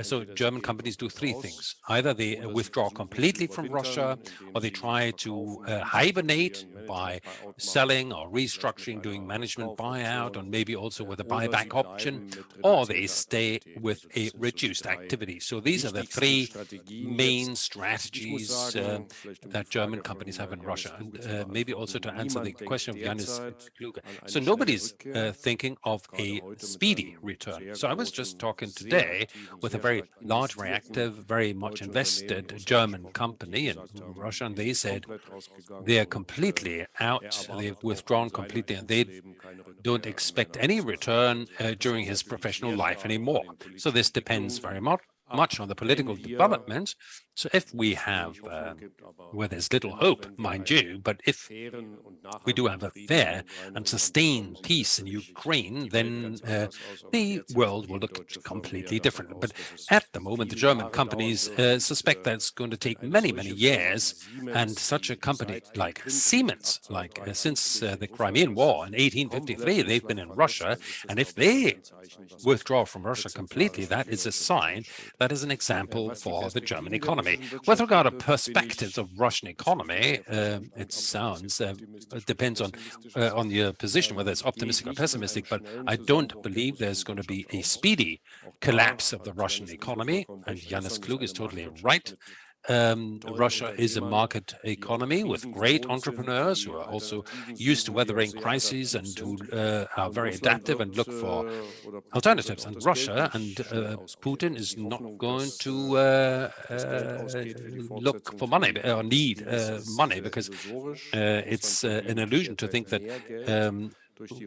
So German companies do three things: either they withdraw completely from Russia, or they try to hibernate by selling or restructuring, doing management buyout, and maybe also with a buyback option, or they stay with a reduced activity. So these are the three main strategies that German companies have in Russia. And maybe also to answer the question of Yanis Kluge. So nobody's thinking of a speedy return. So I was just talking today with a very large, very active, very much invested German company in Russia, and they said they're completely out, they've withdrawn completely, and they don't expect any return during his professional life anymore. So this depends very much on the political development. So if we have, well, there's little hope, mind you, but if we do have a fair and sustained peace in Ukraine, then the world will look completely different. But at the moment, the German companies suspect that it's going to take many, many years, and such a company like Siemens, since the Crimean War in 1853, they've been in Russia, and if they withdraw from Russia completely, that is a sign, that is an example for the German economy. With regard to perspectives of Russian economy, it sounds, it depends on your position, whether it's optimistic or pessimistic, but I don't believe there's going to be a speedy collapse of the Russian economy, and Yanis Kluge is totally right. Russia is a market economy with great entrepreneurs who are also used to weathering crises and who are very adaptive and look for alternatives. And Russia and Putin is not going to look for money or need money, because it's an illusion to think that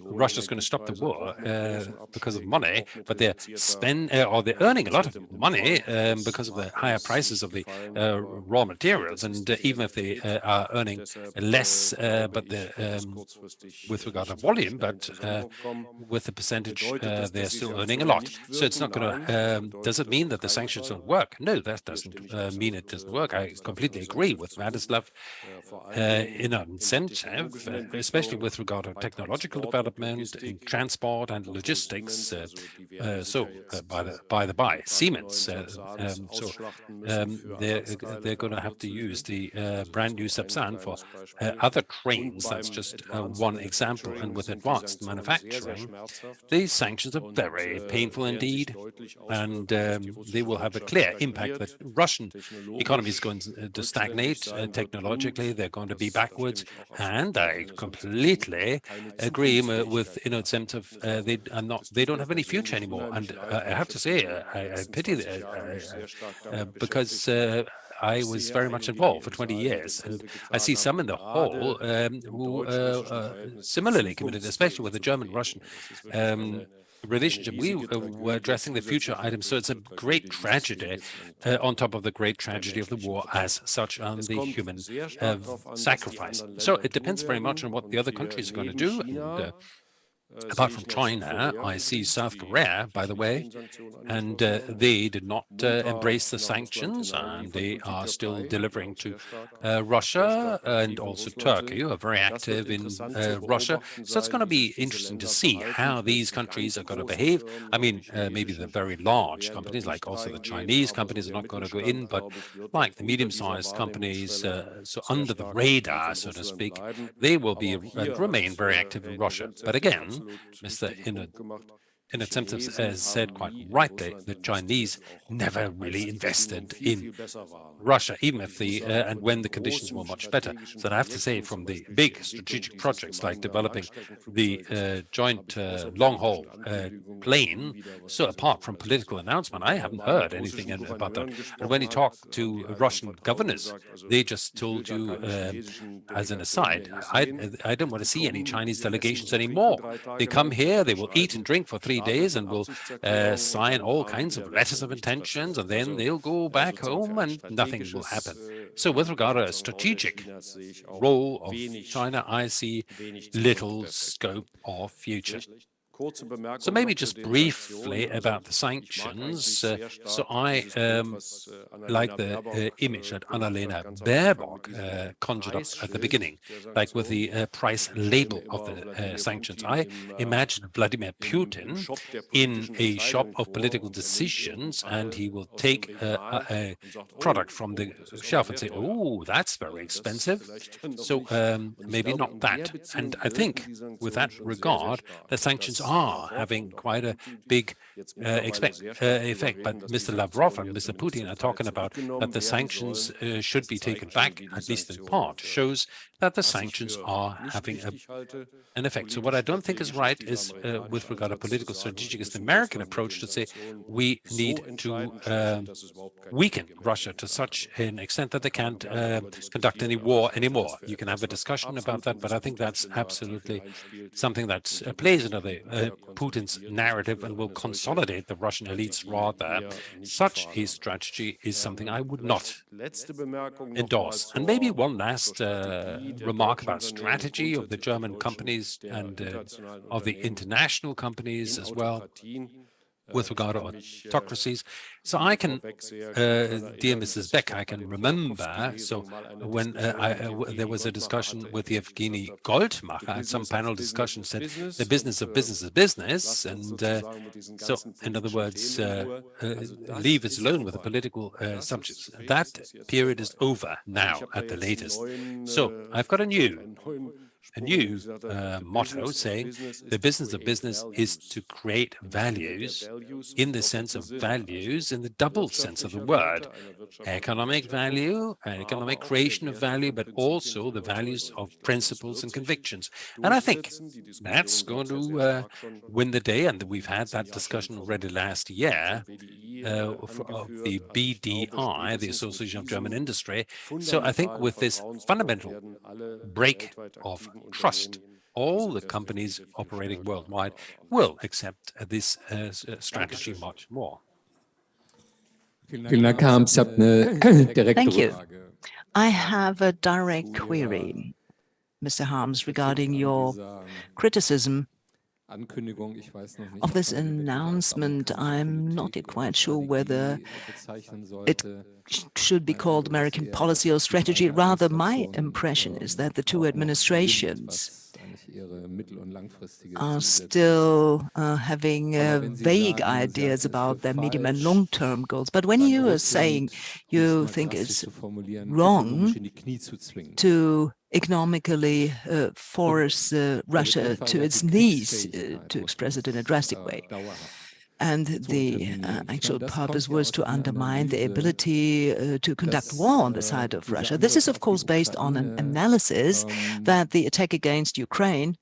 Russia's going to stop the war because of money, but they're they're earning a lot of money because of the higher prices of the raw materials, and even if they are earning less, but with regard to volume, but with the percentage, they're still earning a lot. So it's not going to. Does it mean that the sanctions don't work? No, that doesn't mean it doesn't work. I completely agree with Vladislav in an incentive, especially with regard to technological development in transport and logistics. By the by, Siemens. They're going to have to use the brand new Sapsan for other trains. That's just one example. And with advanced manufacturing, these sanctions are very painful indeed, and they will have a clear impact. The Russian economy is going to stagnate technologically. They're going to be backwards, and I completely agree with Inocent. They don't have any future anymore. And I have to say, I pity because I was very much involved for 20 years, and I see some in the hall who similarly committed, especially with the German-Russian relationship. We were addressing the future items, so it's a great tragedy on top of the great tragedy of the war as such, on the human sacrifice. So it depends very much on what the other countries are going to do. And, apart from China, I see South Korea, by the way, and they did not embrace the sanctions, and they are still delivering to Russia, and also Turkey, who are very active in Russia. So it's going to be interesting to see how these countries are going to behave. I mean, maybe the very large companies, like also the Chinese companies, are not going to go in, but like the medium-sized companies, so under the radar, so to speak, they will be and remain very active in Russia. But again, Mr. Inocent has said quite rightly, the Chinese never really invested in Russia, even if and when the conditions were much better. So I have to say, from the big strategic projects like developing the joint long-haul plane, so apart from political announcement, I haven't heard anything about that. And when you talk to Russian governors, they just told you, as an aside, I don't want to see any Chinese delegations anymore. They come here, they will eat and drink for 3 days and will sign all kinds of letters of intentions, and then they'll go back home and nothing will happen. So with regard to a strategic role of China, I see little scope of future. So maybe just briefly about the sanctions. So I like the image that Annalena Baerbock conjured up at the beginning, like with the price label of the sanctions. I imagine Vladimir Putin in a shop of political decisions, and he will take a product from the shelf and say, oh, that's very expensive. So maybe not that. And I think with that regard, the sanctions are having quite a big effect. But Mr. Lavrov and Mr. Putin are talking about that the sanctions should be taken back, at least in part, shows that the sanctions are having an effect. So what I don't think is right is, with regard to political strategic, is the American approach to say we need to weaken Russia to such an extent that they can't conduct any war anymore. You can have a discussion about that, but I think that's absolutely something that plays into Putin's narrative and will consolidate the Russian elites rather. Such a strategy is something I would not endorse. And maybe one last remark about strategy of the German companies and of the international companies as well, with regard to autocracies. So I can, dear Mrs. Beck, I can remember, so when there was a discussion with Evgeny Goldmacher, and some panel discussion said the business of business is business, and so in other words, leave us alone with the political subjects. That period is over now at the latest. So I've got a new motto saying the business of business is to create values in the sense of values in the double sense of the word. Economic value, economic creation of value, but also the values of principles and convictions. And I think that's going to win the day. And we've had that discussion already last year of the BDI, the Association of German Industry. So I think with this fundamental break of trust. All the companies operating worldwide will accept this strategy much more. Thank you. I have a direct query, Mr. Harms, regarding your criticism of this announcement. I'm not yet quite sure whether it should be called American policy or strategy. Rather, my impression is that the two administrations are still having vague ideas about their medium and long-term goals. But when you are saying you think it's wrong to economically force Russia to its knees, to express it in a drastic way, and the actual purpose was to undermine the ability to conduct war on the side of Russia. This is, of course, based on an analysis that the attack against Ukraine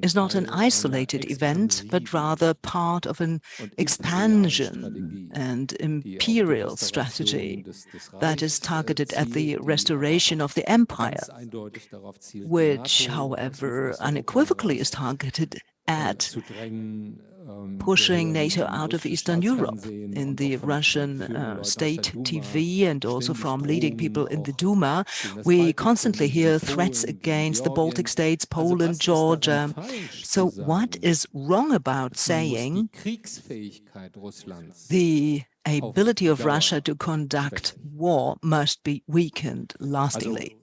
is not an isolated event, but rather part of an expansion and imperial strategy that is targeted at the restoration of the empire, which, however, unequivocally is targeted at pushing NATO out of Eastern Europe. In the Russian state TV and also from leading people in the Duma, we constantly hear threats against the Baltic states, Poland, Georgia. So what is wrong about saying the ability of Russia to conduct war must be weakened lastingly?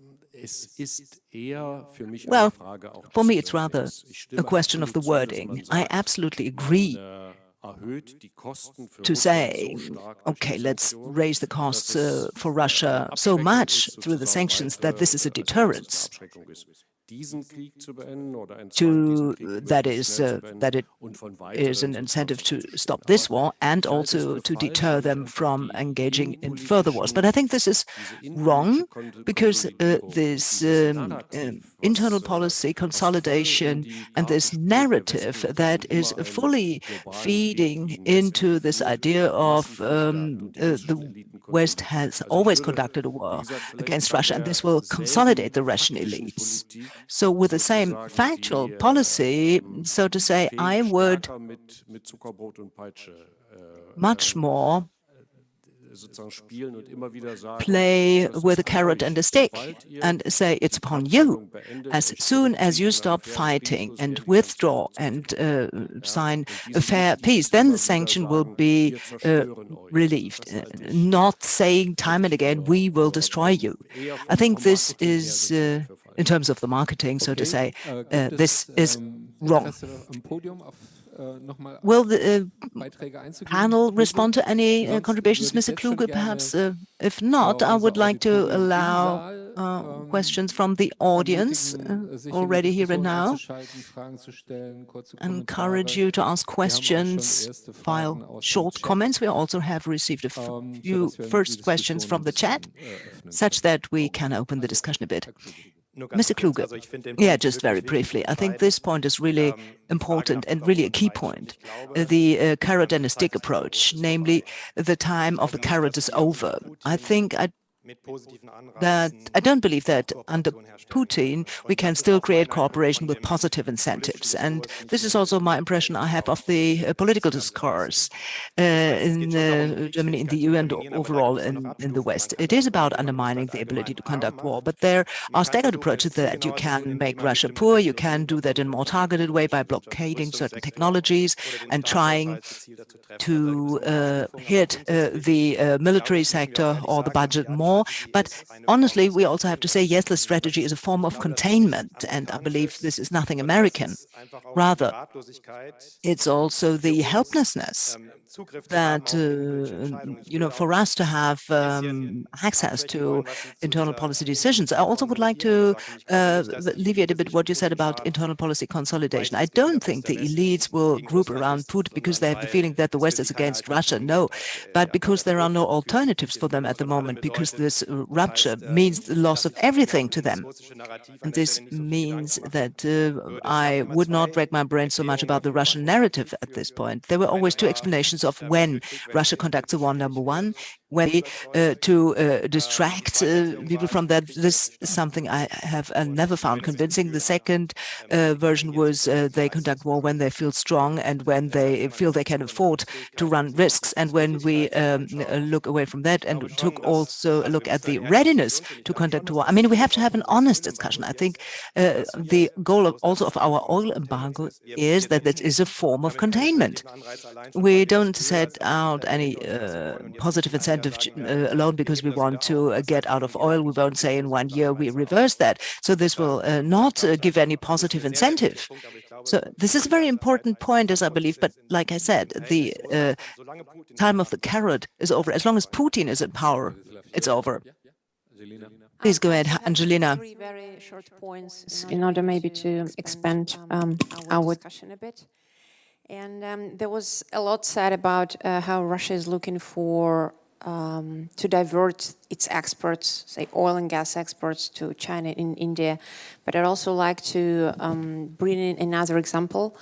Well, for me, it's rather a question of the wording. I absolutely agree to say, okay, let's raise the costs for Russia so much through the sanctions that this is a deterrence. That it is an incentive to stop this war and also to deter them from engaging in further wars. But I think this is wrong because this internal policy consolidation and this narrative that is fully feeding into this idea of the West has always conducted a war against Russia, and this will consolidate the Russian elites. So with the same factual policy, so to say, I would much more play with a carrot and a stick and say it's upon you. As soon as you stop fighting and withdraw and sign a fair peace, then the sanction will be relieved. Not saying time and again, we will destroy you. I think this is, in terms of the marketing, so to say, this is wrong. Will the panel respond to any contributions, Mr. Kluge? Perhaps if not, I would like to allow questions from the audience already here and now. Encourage you to ask questions, file short comments. We also have received a few first questions from the chat, such that we can open the discussion a bit. Mr. Kluge, yeah, just very briefly. I think this point is really important and really a key point. The carrot and a stick approach, namely the time of the carrot is over. I think I don't believe that under Putin we can still create cooperation with positive incentives, and this is also my impression I have of the political discourse in Germany, in the EU, and overall in the West. It is about undermining the ability to conduct war, but there are staggered approaches that you can make Russia poor. You can do that in a more targeted way by blockading certain technologies and trying to hit the military sector or the budget more. But honestly, we also have to say, yes, the strategy is a form of containment, and I believe this is nothing American. Rather, it's also the helplessness that, for us to have access to internal policy decisions. I also would like to alleviate a bit what you said about internal policy consolidation. I don't think the elites will group around Putin because they have the feeling that the West is against Russia. No, but because there are no alternatives for them at the moment, because this rupture means the loss of everything to them. And this means that I would not rack my brain so much about the Russian narrative at this point. There were always two explanations of when Russia conducts a war. Number one, when to distract people from that. This is something I have never found convincing. The second version was they conduct war when they feel strong and when they feel they can afford to run risks. And when we look away from that and took also a look at the readiness to conduct war, I mean, we have to have an honest discussion. I think the goal also of our oil embargo is that it is a form of containment. We don't set out any positive incentive alone because we want to get out of oil. We won't say in 1 year we reverse that. So this will not give any positive incentive. So this is a very important point, as I believe. But like I said, the time of the carrot is over. As long as Putin is in power, it's over. Please go ahead, Angelina. 3 very short points in order maybe to expand our discussion a bit. And there was a lot said about how Russia is looking for to divert its exports, say oil and gas exports, to China and India. But I'd also like to bring in another example.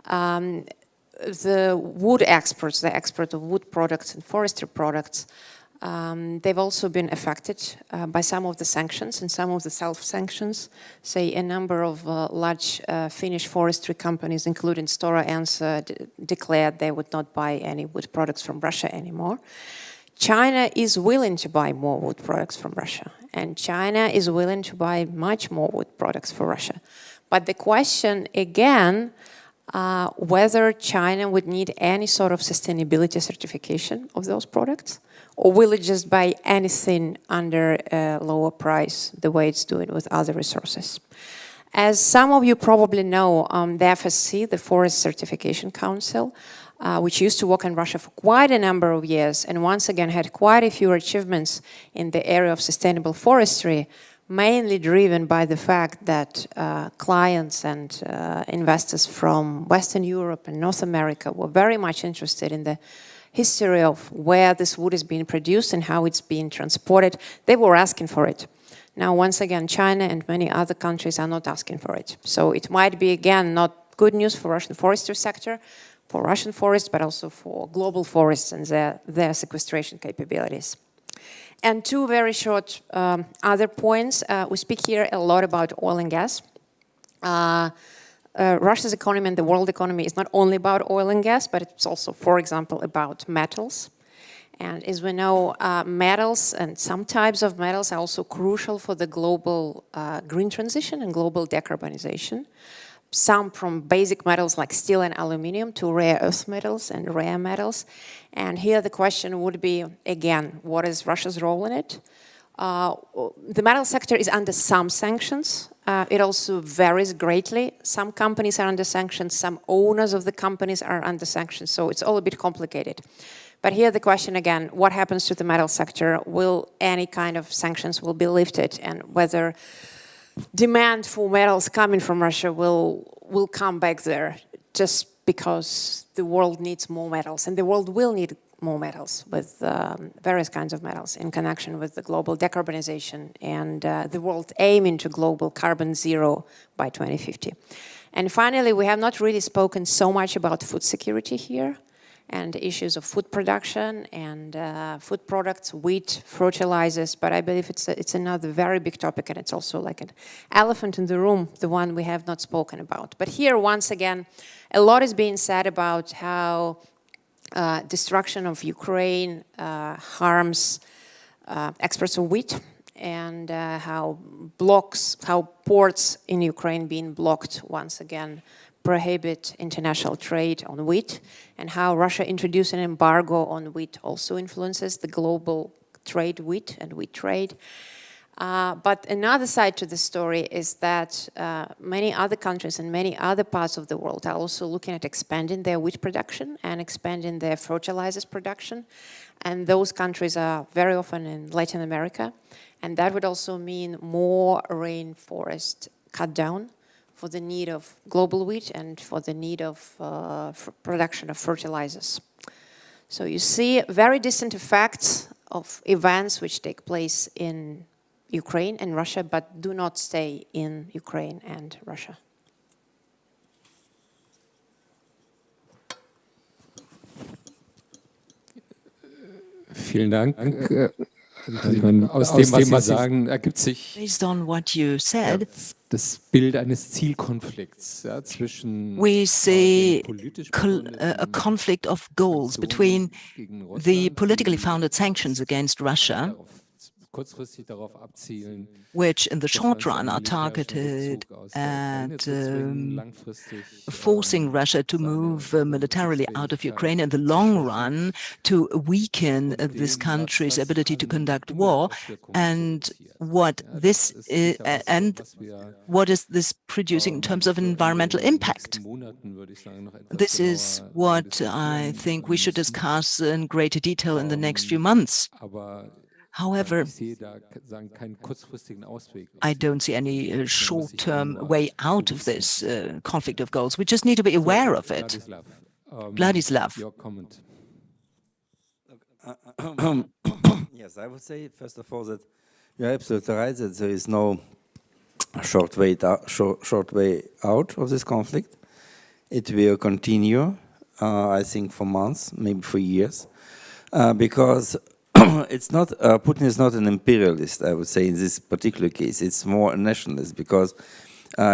The wood exports, the export of wood products and forestry products, they've also been affected by some of the sanctions and some of the self-sanctions. Say a number of large Finnish forestry companies, including Stora Enso, declared they would not buy any wood products from Russia anymore. China is willing to buy more wood products from Russia, and China is willing to buy much more wood products for Russia. But the question again, whether China would need any sort of sustainability certification of those products, or will it just buy anything under a lower price, the way it's doing with other resources? As some of you probably know, the FSC, the Forest Certification Council, which used to work in Russia for quite a number of years, and once again had quite a few achievements in the area of sustainable forestry, mainly driven by the fact that clients and investors from Western Europe and North America were very much interested in the history of where this wood is being produced and how it's being transported. They were asking for it. Now, once again, China and many other countries are not asking for it. So it might be, again, not good news for Russian forestry sector, for Russian forests, but also for global forests and their sequestration capabilities. And 2 very short other points. We speak here a lot about oil and gas. Russia's economy and the world economy is not only about oil and gas, but it's also, for example, about metals. And as we know, metals and some types of metals are also crucial for the global green transition and global decarbonization. Some from basic metals like steel and aluminum to rare earth metals and rare metals. And here the question would be, again, what is Russia's role in it? The metal sector is under some sanctions. It also varies greatly. Some companies are under sanctions, some owners of the companies are under sanctions, so it's all a bit complicated. But here the question again, what happens to the metal sector? Will any kind of sanctions will be lifted, and whether demand for metals coming from Russia will come back there just because the world needs more metals, and the world will need more metals with various kinds of metals in connection with the global decarbonization and the world aiming to global carbon zero by 2050. And finally, we have not really spoken so much about food security here and issues of food production and food products, wheat, fertilizers, but I believe it's another very big topic, and it's also like an elephant in the room, the one we have not spoken about. But here, once again, a lot is being said about how destruction of Ukraine harms exports of wheat, and how ports in Ukraine being blocked once again prohibit international trade on wheat, and how Russia introducing an embargo on wheat also influences the global trade wheat and wheat trade. But another side to the story is that many other countries and many other parts of the world are also looking at expanding their wheat production and expanding their fertilizers production. And those countries are very often in Latin America. And that would also mean more rainforest cut down for the need of global wheat and for the need of production of fertilizers. So you see very distant effects of events which take place in Ukraine and Russia, but do not stay in Ukraine and Russia. Vielen Dank. Ich meine, aus dem, was Sie sagen, ergibt sich based on what you said, das Bild eines Zielkonflikts zwischen we see a conflict of goals between the politically founded sanctions against Russia, which in the short run are targeted at forcing Russia to move militarily out of Ukraine, in the long run to weaken this country's ability to conduct war, and what this is, and what is this producing in terms of environmental impact. This is what I think we should discuss in greater detail in the next few months. However, I don't see any short-term way out of this conflict of goals. We just need to be aware of it. Vladislav. Your comment. Yes, I would say, first of all, that you're absolutely right that there is no short way out of this conflict. It will continue, I think, for months, maybe for years, because it's not Putin is not an imperialist, I would say, in this particular case. It's more a nationalist because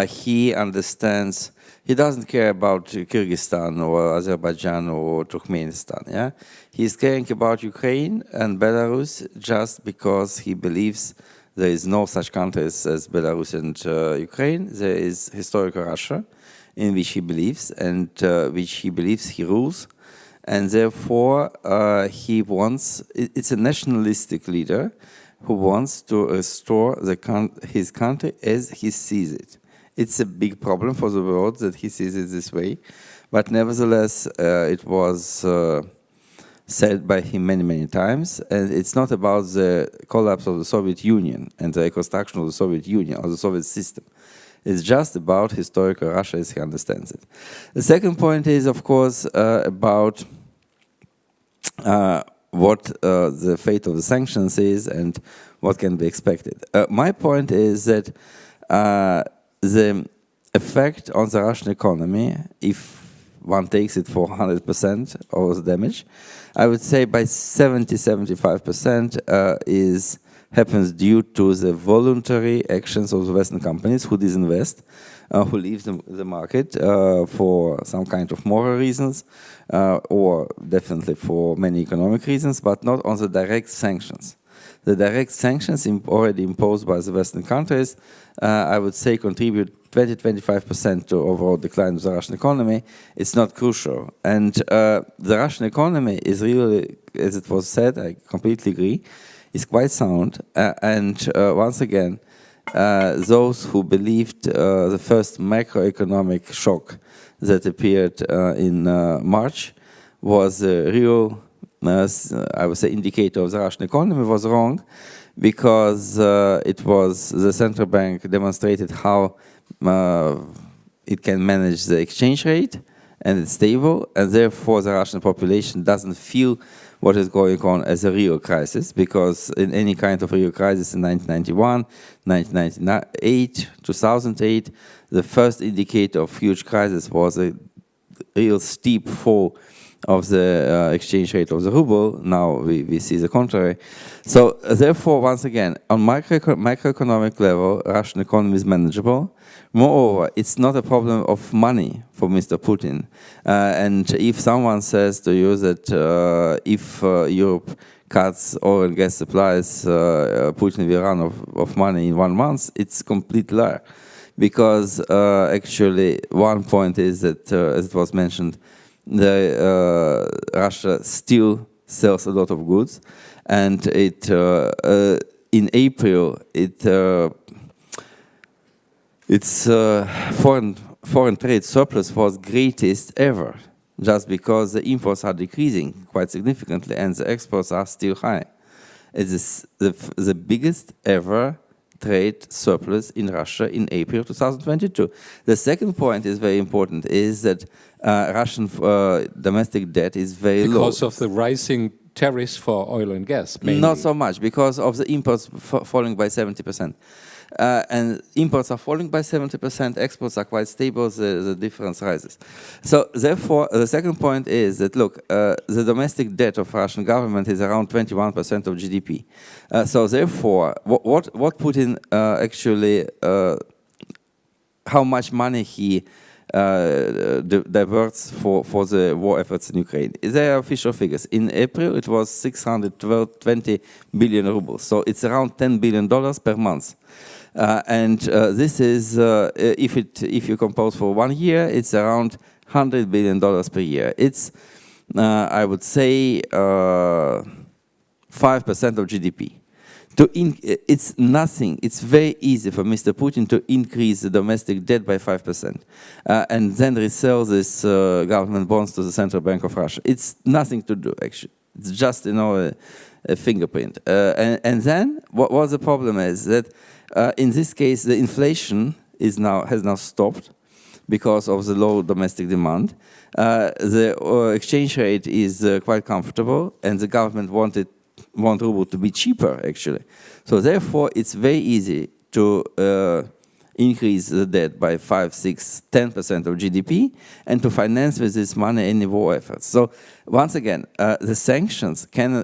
he understands, he doesn't care about Kyrgyzstan or Azerbaijan or Turkmenistan. Yeah, he's caring about Ukraine and Belarus just because he believes there is no such countries as Belarus and Ukraine. There is historical Russia, in which he believes and which he believes he rules. And therefore, he wants, it's a nationalistic leader who wants to restore his country as he sees it. It's a big problem for the world that he sees it this way. But nevertheless, it was said by him many, many times. And it's not about the collapse of the Soviet Union and the reconstruction of the Soviet Union or the Soviet system. It's just about historical Russia as he understands it. The second point is, of course, about what the fate of the sanctions is and what can be expected. My point is that the effect on the Russian economy, if one takes it for 100% of the damage, I would say by 70–75% happens due to the voluntary actions of the Western companies who disinvest, who leave the market for some kind of moral reasons, or definitely for many economic reasons, but not on the direct sanctions. The direct sanctions already imposed by the Western countries, I would say, contribute 20–25% to overall decline of the Russian economy. It's not crucial. And the Russian economy is really, as it was said, I completely agree, is quite sound. Once again, those who believed the first macroeconomic shock that appeared in March was a real, I would say, indicator of the Russian economy was wrong, because it was the central bank demonstrated how it can manage the exchange rate and it's stable, and therefore the Russian population doesn't feel what is going on as a real crisis, because in any kind of real crisis in 1991, 1998, 2008, the first indicator of huge crisis was a real steep fall of the exchange rate of the ruble. Now we see the contrary. So therefore, once again, on macroeconomic level, Russian economy is manageable. Moreover, it's not a problem of money for Mr. Putin. And if someone says to you that if Europe cuts oil and gas supplies, Putin will run of money in 1 month, it's complete lie. Because actually, one point is that, as it was mentioned, Russia still sells a lot of goods, and it in April its foreign trade surplus was greatest ever, just because the imports are decreasing quite significantly and the exports are still high. It is the biggest ever trade surplus in Russia in April 2022. The second point is very important, is that Russian domestic debt is very low. Because of the rising tariffs for oil and gas, mainly. Not so much, because of the imports falling by 70%. and imports are falling by 70%, exports are quite stable, the difference rises. So therefore, the second point is that, look, the domestic debt of Russian government is around 21% of GDP. So therefore, what Putin actually, how much money he diverts for the war efforts in Ukraine. There are official figures. In April, it was 620 billion rubles. So it's around $10 billion per month. And this is, if you compose for 1 year, it's around $100 billion per year. It's, I would say, 5% of GDP. It's nothing. It's very easy for Mr. Putin to increase the domestic debt by 5% and then resell this government bonds to the Central Bank of Russia. It's nothing to do, actually. It's just, you know, a fingerprint. And then what the problem is that in this case, the inflation has now stopped because of the low domestic demand. The exchange rate is quite comfortable, and the government want ruble to be cheaper, actually. So therefore, it's very easy to increase the debt by 5, 6, 10% of GDP and to finance with this money any war efforts. So once again, the sanctions can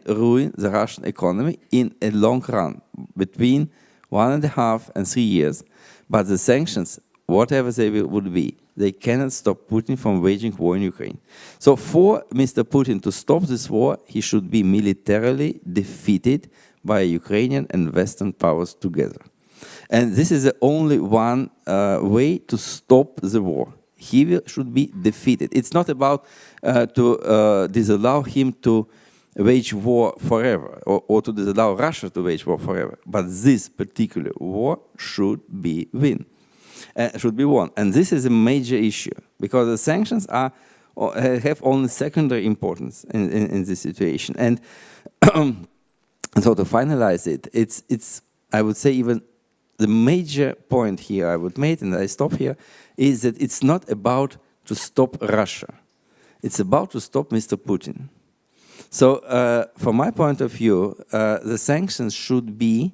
ruin the Russian economy in a long run, between 1.5 and 3 years. But the sanctions, whatever they would be, they cannot stop Putin from waging war in Ukraine. So for Mr. Putin to stop this war, he should be militarily defeated by Ukrainian and Western powers together. And this is the only one way to stop the war. He should be defeated. It's not about to disallow him to wage war forever, or to disallow Russia to wage war forever. But this particular war should be won. And this is a major issue, because the sanctions have only secondary importance in this situation. And so to finalize it, it's I would say even the major point here I would make, and I stop here, is that it's not about to stop Russia. It's about to stop Mr. Putin. So from my point of view, the sanctions should be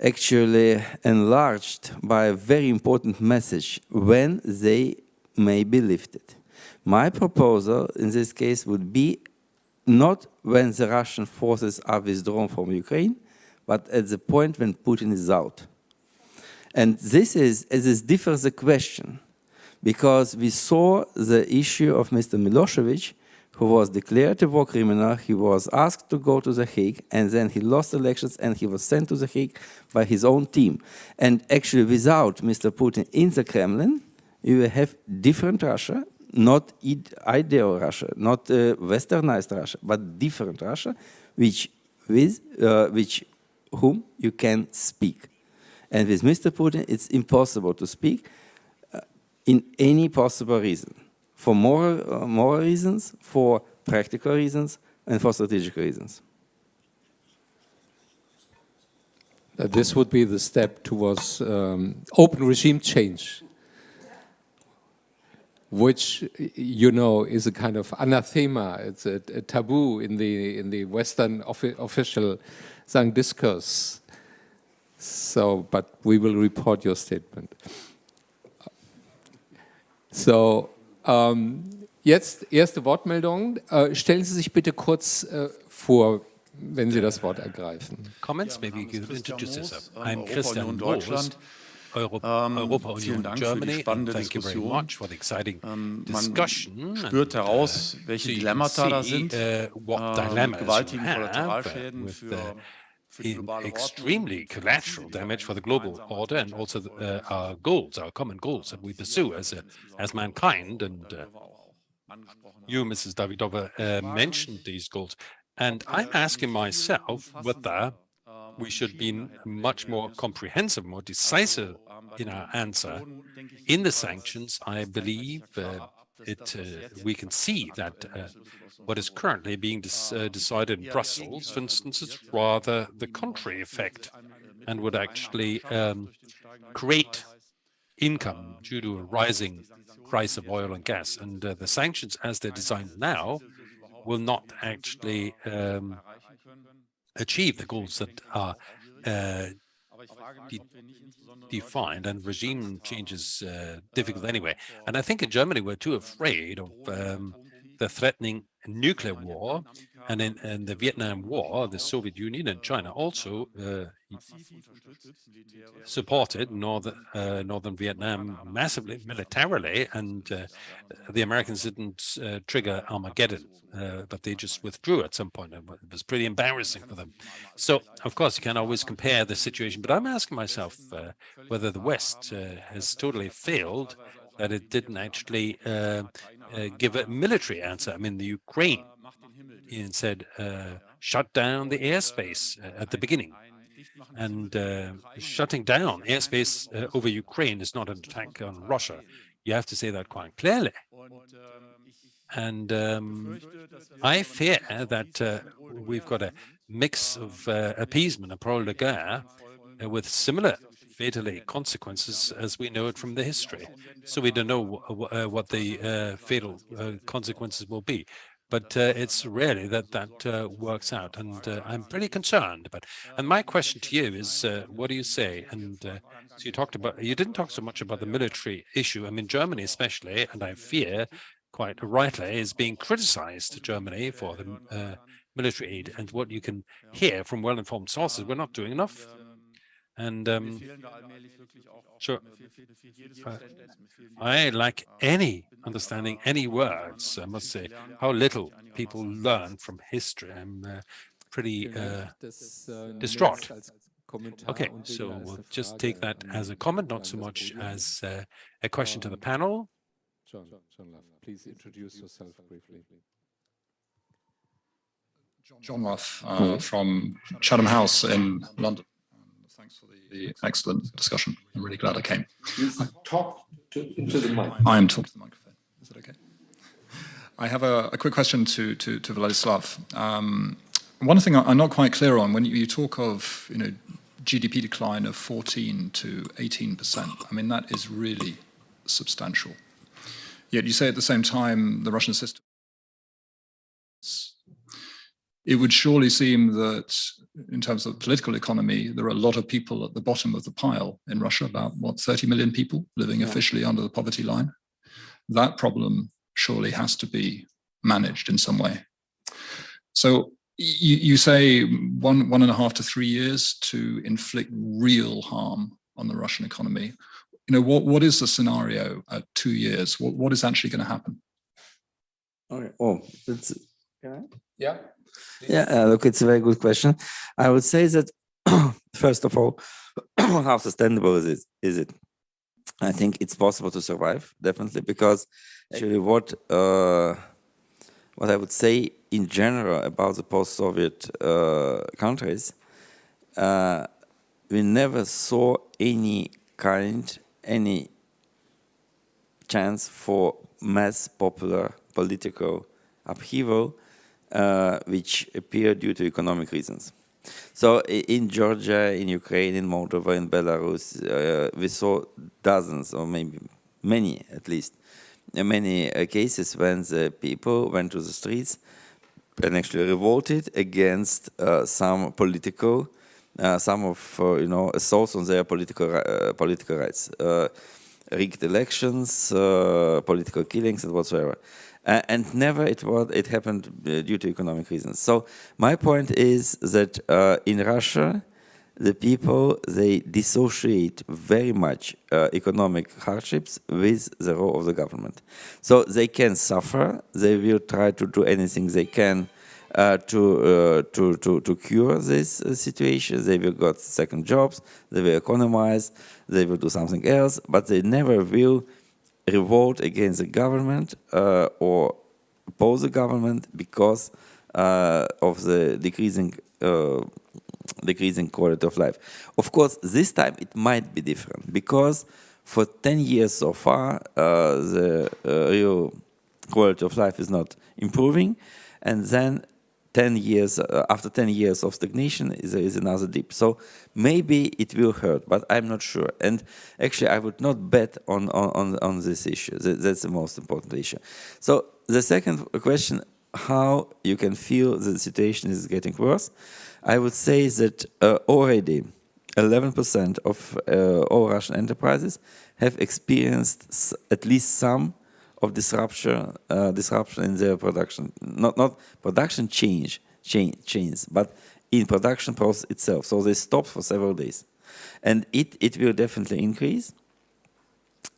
actually enlarged by a very important message when they may be lifted. My proposal in this case would be not when the Russian forces are withdrawn from Ukraine, but at the point when Putin is out. And this differs the question, because we saw the issue of Mr. Milosevic, who was declared a war criminal. He was asked to go to The Hague, and then he lost elections, and he was sent to The Hague by his own team. And actually, without Mr. Putin in the Kremlin, you will have different Russia, not ideal Russia, not westernized Russia, but different Russia, with whom you can speak. And with Mr. Putin, it's impossible to speak in any possible reason. For moral reasons, for practical reasons, and for strategic reasons. This would be the step towards open regime change, which, you know, is a kind of anathema. It's a taboo in the Western official discourse. So, but we will report your statement. So. Jetzt erste Wortmeldung. Stellen Sie sich bitte kurz vor, wenn Sie das Wort ergreifen. Comments, maybe you could introduce yourself. I'm Christian Russ, Europa Union Germany, and thank you very much for the exciting discussion. Spürt heraus, welche Dilemmata da sind, gewaltigen Kollateralschäden für extremely collateral damage for the global order, and also our goals, our common goals that we pursue as mankind. And you, Mrs. Davidova, mentioned these goals. And I'm asking myself whether we should be much more comprehensive, more decisive in our answer. In the sanctions, I believe we can see that what is currently being decided in Brussels, for instance, is rather the contrary effect, and would actually create income due to a rising price of oil and gas. And the sanctions, as they're designed now, will not actually achieve the goals that are defined, and regime change is difficult anyway. And I think in Germany we're too afraid of the threatening nuclear war, and in the Vietnam War, the Soviet Union and China also supported northern Vietnam massively militarily, and the Americans didn't trigger Armageddon, but they just withdrew at some point. It was pretty embarrassing for them. So, of course, you can always compare the situation, but I'm asking myself whether the West has totally failed, that it didn't actually give a military answer. I mean, the Ukraine said, shut down the airspace at the beginning. And shutting down airspace over Ukraine is not an attack on Russia. You have to say that quite clearly. And I fear that we've got a mix of appeasement and parole de guerre with similar fatally consequences as we know it from the history. So we don't know what the fatal consequences will be. But it's rarely that works out, and I'm pretty concerned. And my question to you is, what do you say? And so you didn't talk so much about the military issue. I mean, Germany especially, and I fear quite rightly, is being criticized, Germany, for the military aid. And what you can hear from well-informed sources, we're not doing enough. And sure, I like any understanding, any words, I must say, how little people learn from history. I'm pretty distraught. Okay, so we'll just take that as a comment, not so much as a question to the panel. John Love, please introduce yourself briefly. John Ruff from Chatham House in London. Thanks for the excellent discussion. I'm really glad I came. Talk into the mic. I am talking to the microphone. Is that okay? I have a quick question to Vladislav. One thing I'm not quite clear on, when you talk of GDP decline of 14 to 18%, I mean, that is really substantial. Yet you say at the same time the Russian system. It would surely seem that in terms of political economy, there are a lot of people at the bottom of the pile in Russia, about, 30 million people living officially under the poverty line. That problem surely has to be managed in some way. So you say 1.5 to 3 years to inflict real harm on the Russian economy. What is the scenario at 2 years? What is actually going to happen? Okay. Oh, that's yeah. Yeah, look, it's a very good question. I would say that, first of all, how sustainable is it? I think it's possible to survive, definitely, because actually what I would say in general about the post-Soviet countries, we never saw any chance for mass popular political upheaval which appear due to economic reasons. So in Georgia, in Ukraine, in Moldova, in Belarus, we saw dozens, or maybe many at least, many cases when the people went to the streets and actually revolted against some political, assaults on their political rights, rigged elections, political killings, and whatsoever. And never it happened due to economic reasons. So my point is that in Russia, the people, they dissociate very much economic hardships with the role of the government. So they can suffer. They will try to do anything they can to cure this situation. They will get second jobs. They will economize. They will do something else. But they never will revolt against the government or oppose the government because of the decreasing quality of life. Of course, this time it might be different because for 10 years so far, the real quality of life is not improving, and then 10 years after 10 years of stagnation there is another dip. So maybe it will hurt, but I'm not sure. And actually, I would not bet on this issue. That's the most important issue. So the second question, how you can feel the situation is getting worse. I would say that already 11% of all Russian enterprises have experienced at least some of disruption in their production. Not production chains, but in production process itself. So they stopped for several days. And it will definitely increase.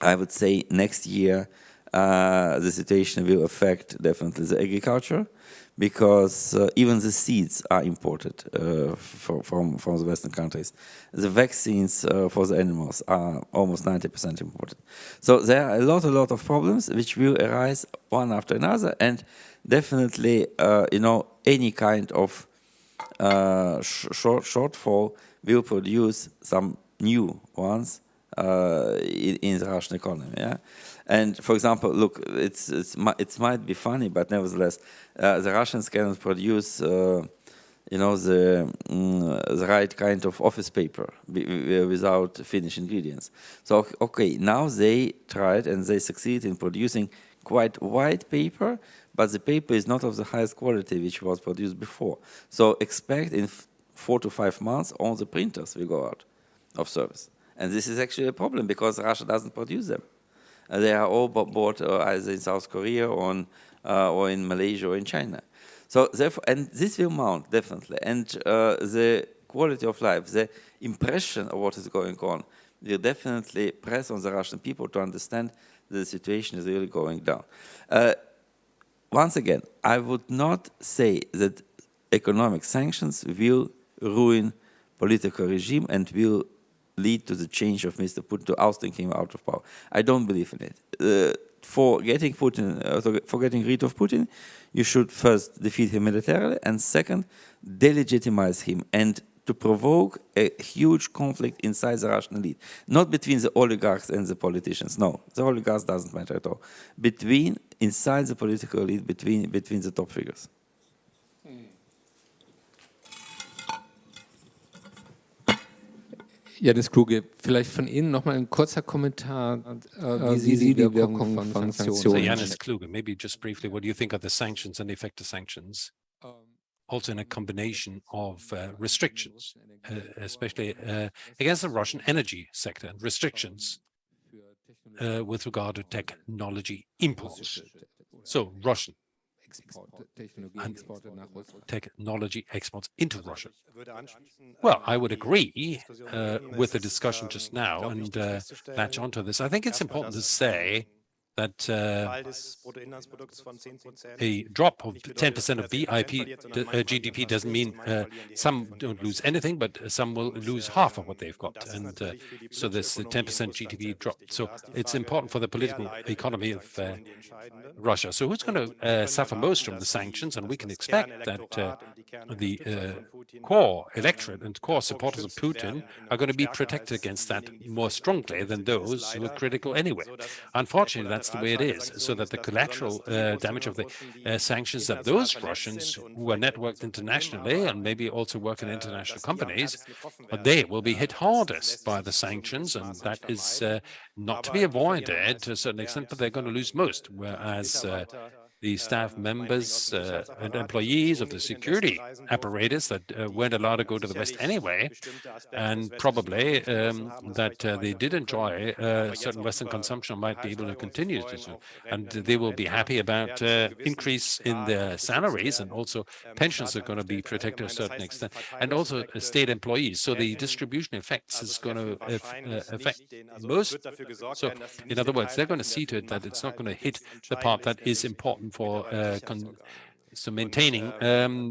I would say next year the situation will affect definitely the agriculture, because even the seeds are imported from the Western countries. The vaccines for the animals are almost 90% imported. So there are a lot of problems which will arise one after another, and definitely, any kind of shortfall will produce some new ones in the Russian economy. Yeah? And for example, look, it might be funny, but nevertheless, the Russians cannot produce, the right kind of office paper without finished ingredients. So, okay, now they tried and they succeed in producing quite white paper, but the paper is not of the highest quality which was produced before. So expect in 4 to 5 months, all the printers will go out of service. And this is actually a problem because Russia doesn't produce them. They are all bought either in South Korea or in Malaysia or in China. So therefore, and this will mount definitely. And the quality of life, the impression of what is going on, will definitely press on the Russian people to understand that the situation is really going down. Once again, I would not say that economic sanctions will ruin political regime and will lead to the change of Mr. Putin, to ousting him out of power. I don't believe in it. For getting rid of Putin, you should first defeat him militarily, and second, delegitimize him and to provoke a huge conflict inside the Russian elite. Not between the oligarchs and the politicians. No, the oligarchs doesn't matter at all. Inside the political elite, between the top figures. Janis Kluge, vielleicht von Ihnen nochmal ein kurzer Kommentar, wie Sie die Wirkung von Sanktionen. So Janis Kluge, maybe just briefly, what do you think of the sanctions and the effect of sanctions? Also in a combination of restrictions, especially against the Russian energy sector, and restrictions with regard to technology imports. So Russian technology exports into Russia. Well, I would agree with the discussion just now and latch onto this. I think it's important to say that a drop of 10% of GDP doesn't mean some don't lose anything, but some will lose half of what they've got. And so there's a 10% GDP drop. So it's important for the political economy of Russia. So who's going to suffer most from the sanctions? And we can expect that the core electorate and core supporters of Putin are going to be protected against that more strongly than those who are critical anyway. Unfortunately, that's the way it is, so that the collateral damage of the sanctions, that those Russians who are networked internationally and maybe also work in international companies, they will be hit hardest by the sanctions, and that is not to be avoided to a certain extent, but they're going to lose most, whereas the staff members and employees of the security apparatus that weren't allowed to go to the West anyway, and probably that they did enjoy certain Western consumption, might be able to continue to do. And they will be happy about increase in their salaries, and also pensions are going to be protected to a certain extent, and also state employees. So the distribution effects is going to affect most. So in other words, they're going to see to it that it's not going to hit the part that is important for maintaining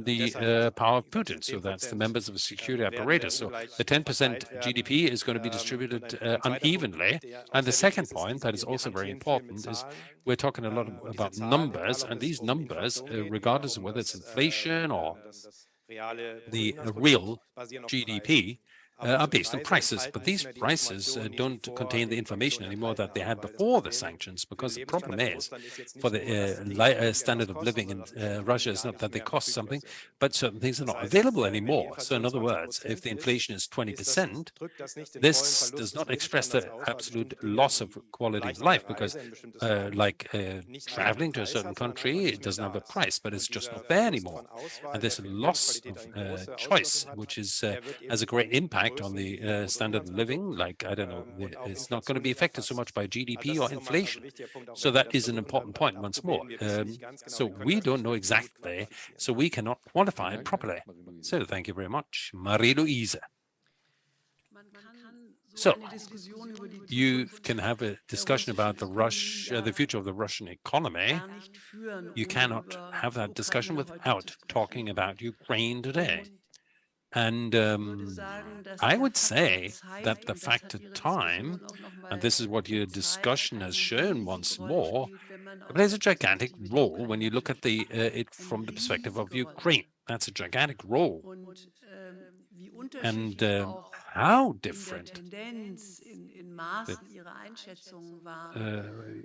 the power of Putin. So that's the members of the security apparatus. So the 10% GDP is going to be distributed unevenly. And the second point that is also very important is we're talking a lot about numbers, and these numbers, regardless of whether it's inflation or the real GDP, are based on prices, but these prices don't contain the information anymore that they had before the sanctions, because the problem is for the standard of living in Russia is not that they cost something, but certain things are not available anymore. So in other words, if the inflation is 20%, this does not express the absolute loss of quality of life, because traveling to a certain country, it doesn't have a price, but it's just not there anymore. And this loss of choice, which is has a great impact on the standard of living, like, I don't know, it's not going to be affected so much by GDP or inflation. So that is an important point once more. So we don't know exactly, so we cannot quantify it properly. So thank you very much, Marie-Louise. So you can have a discussion about the future of the Russian economy. You cannot have that discussion without talking about Ukraine today. And I would say that the factor time, and this is what your discussion has shown once more, plays a gigantic role when you look at it from the perspective of Ukraine. That's a gigantic role. And how different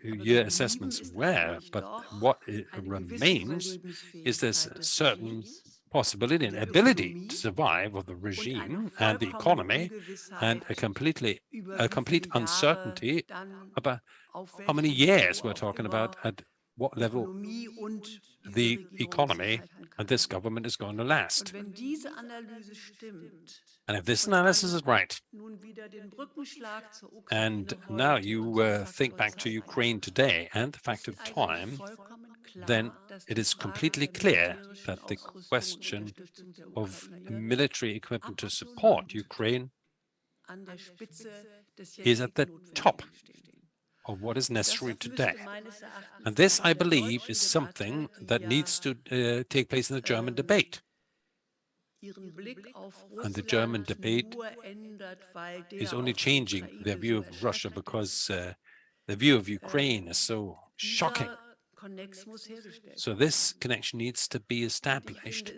your assessments were, but what remains is this certain possibility and ability to survive of the regime and the economy, and a complete uncertainty about how many years we're talking about, at what level the economy and this government is going to last. And if this analysis is right, and now you think back to Ukraine today and the fact of time, then it is completely clear that the question of military equipment to support Ukraine is at the top of what is necessary today. And this, I believe, is something that needs to take place in the German debate. And the German debate is only changing their view of Russia because the view of Ukraine is so shocking. So this connection needs to be established.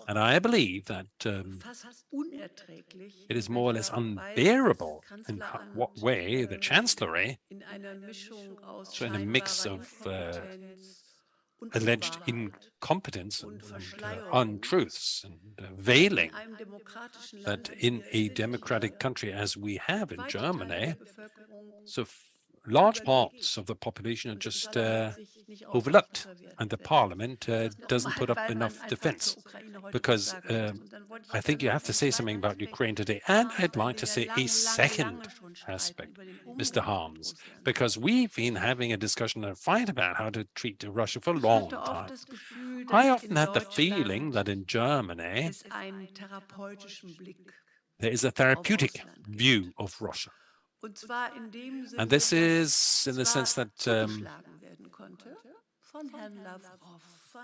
And I believe that it is more or less unbearable in what way the chancellery, so in a mix of alleged incompetence and untruths and veiling, that in a democratic country as we have in Germany, so large parts of the population are just overlooked, and the parliament doesn't put up enough defense, because I think you have to say something about Ukraine today. And I'd like to say a second aspect, Mr. Harms, because we've been having a discussion and a fight about how to treat Russia for a long time. I often had the feeling that in Germany there is a therapeutic view of Russia. And this is in the sense that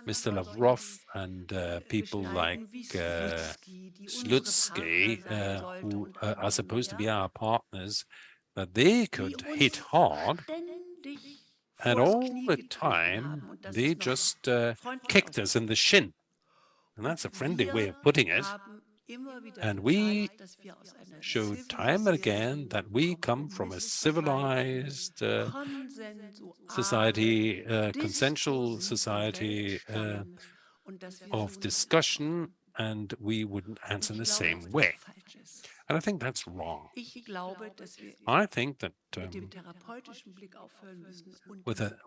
Mr. Lavrov and people like Slutsky, who are supposed to be our partners, that they could hit hard, and all the time they just kicked us in the shin. And that's a friendly way of putting it. And we showed time and again that we come from a civilized society, consensual society of discussion, and we wouldn't answer in the same way. And I think that's wrong. I think that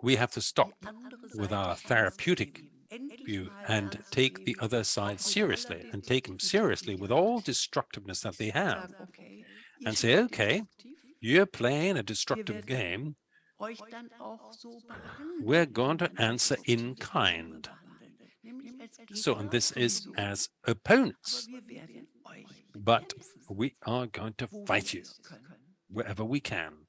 we have to stop with our therapeutic view and take the other side seriously, and take them seriously with all destructiveness that they have, and say, okay, you're playing a destructive game, we're going to answer in kind. So, and this is as opponents, but we are going to fight you wherever we can.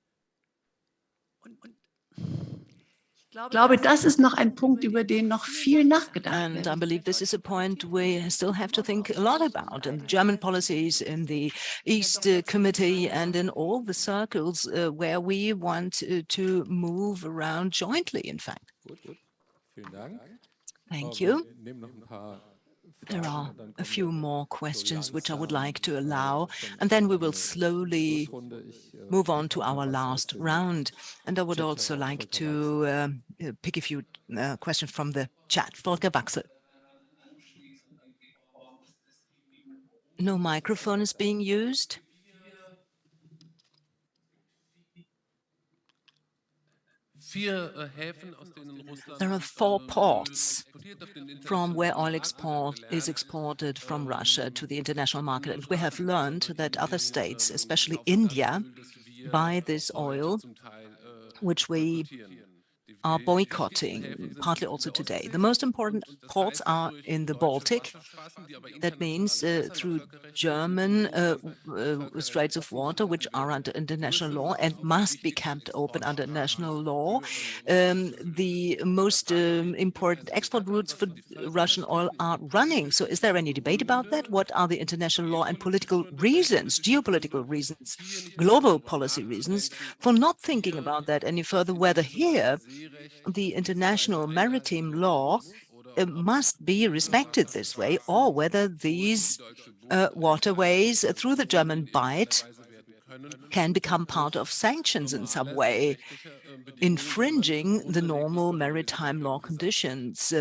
Ich glaube, das ist noch ein Punkt, über den noch viel nachgedacht wird. And I believe this is a point we still have to think a lot about in German policies, in the East Committee, and in all the circles where we want to move around jointly, in fact. Thank you. There are a few more questions which I would like to allow, and then we will slowly move on to our last round. And I would also like to pick a few questions from the chat. Volker Baxel. No microphone is being used. There are 4 ports from where oil is exported from Russia to the international market. And we have learned that other states, especially India, buy this oil, which we are boycotting, partly also today. The most important ports are in the Baltic. That means through German straits of water, which are under international law and must be kept open under national law. The most important export routes for Russian oil are running. So is there any debate about that? What are the international law and political reasons, geopolitical reasons, global policy reasons for not thinking about that any further, whether here the international maritime law must be respected this way, or whether these waterways through the German Bight can become part of sanctions in some way, infringing the normal maritime law conditions,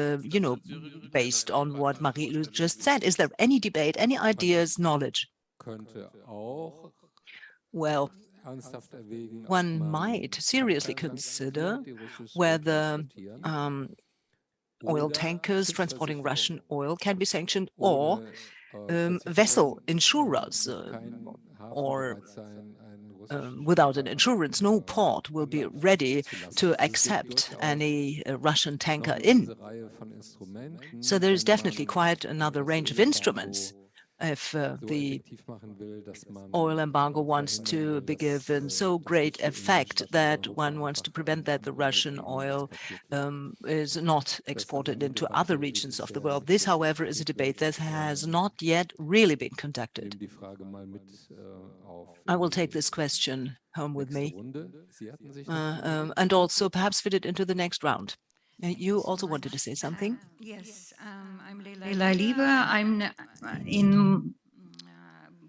based on what Marie-Louise just said. Is there any debate, any ideas, knowledge? Well, one might seriously consider whether oil tankers transporting Russian oil can be sanctioned, or vessel insurers, or without an insurance, no port will be ready to accept any Russian tanker in. So there is definitely quite another range of instruments if the oil embargo wants to be given so great effect that one wants to prevent that the Russian oil is not exported into other regions of the world. This, however, is a debate that has not yet really been conducted. I will take this question home with me and also perhaps fit it into the next round. You also wanted to say something? Yes, I'm Leila Lieber. I'm in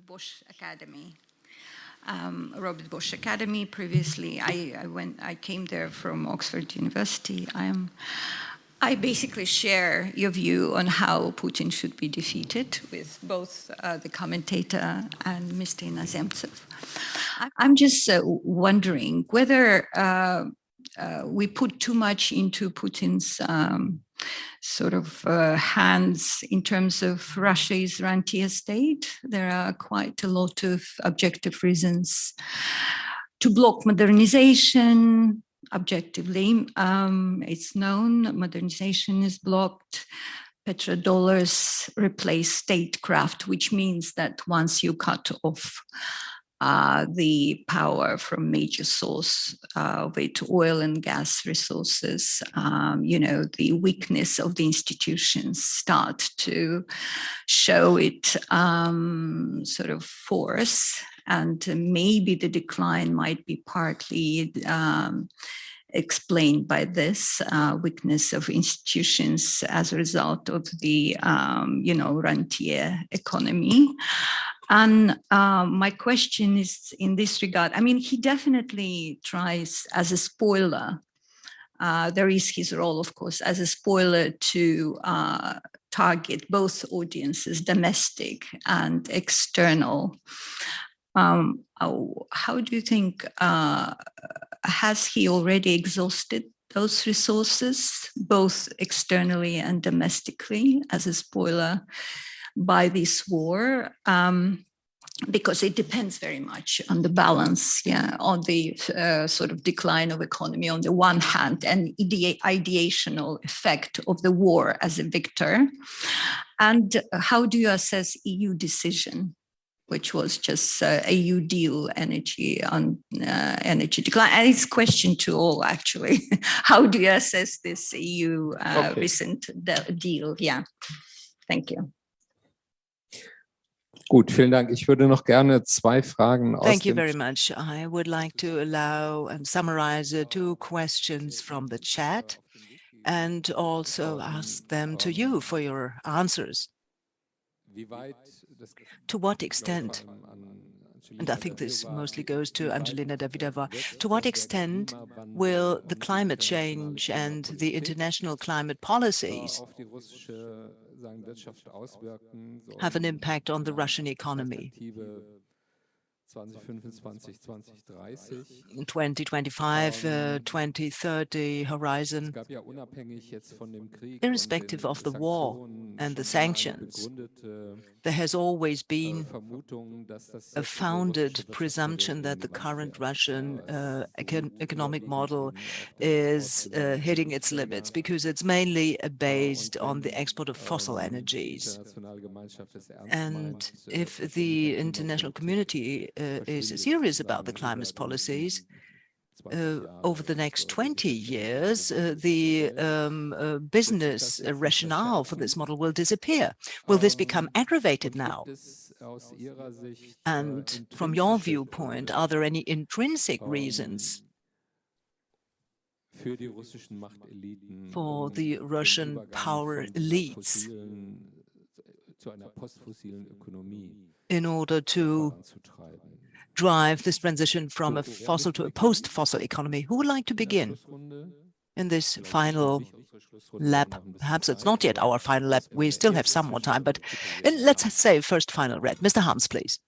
Bosch Academy, Robert Bosch Academy. Previously, I came there from Oxford University. I basically share your view on how Putin should be defeated with both the commentator and Mr. Inozemtsev. I'm just wondering whether we put too much into Putin's sort of hands in terms of Russia's rentier state. There are quite a lot of objective reasons to block modernization. Objectively, it's known modernization is blocked. Petrodollars replace statecraft, which means that once you cut off the power from major source of it, oil and gas resources, the weakness of the institutions start to show it sort of force, and maybe the decline might be partly explained by this weakness of institutions as a result of the, rentier economy. And my question is in this regard, I mean, he definitely tries as a spoiler. There is his role, of course, as a spoiler to target both audiences, domestic and external. How do you think, has he already exhausted those resources, both externally and domestically, as a spoiler by this war? Because it depends very much on the balance, on the sort of decline of economy on the one hand, and ideational effect of the war as a victor. And how do you assess EU decision, which was just EU deal energy on energy decline? And it's a question to all, actually. How do you assess this EU recent deal? Yeah, thank you. Gut, vielen Dank. Ich würde noch gerne 2 Fragen aus Thank you very much. I would like to allow and summarize 2 questions from the chat and also ask them to you for your answers. To what extent, and I think this mostly goes to Angelina Davidova, to what extent will the climate change and the international climate policies have an impact on the Russian economy? In 2025, 2030 horizon, irrespective of the war and the sanctions, there has always been a founded presumption that the current Russian economic model is hitting its limits because it's mainly based on the export of fossil energies. And if the international community is serious about the climate policies, over the next 20 years, the business rationale for this model will disappear. Will this become aggravated now? And from your viewpoint, are there any intrinsic reasons for the Russian power elites in order to drive this transition from a fossil to a post-fossil economy? Who would like to begin in this final lap? Perhaps it's not yet our final lap. We still have some more time, but let's say first final read. Mr. Hans, please.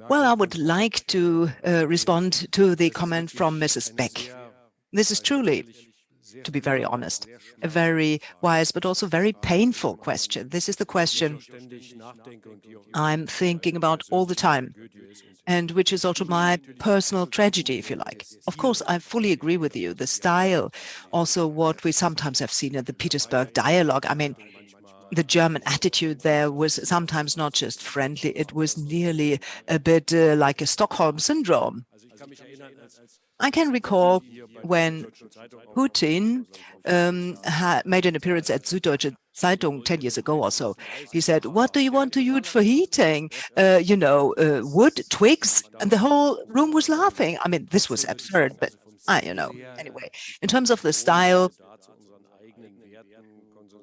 Well, I would like to respond to the comment from Mrs. Beck. This is truly, to be very honest, a very wise but also very painful question. This is the question I'm thinking about all the time, and which is also my personal tragedy, if you like. Of course, I fully agree with you. The style, also what we sometimes have seen in the Petersburg dialogue, I mean, the German attitude there was sometimes not just friendly, it was nearly a bit like a Stockholm syndrome. I can recall when Putin made an appearance at Süddeutsche Zeitung 10 years ago or so. He said, "What do you want to use for heating? Wood, twigs?" And the whole room was laughing. I mean, this was absurd, but anyway, in terms of the style,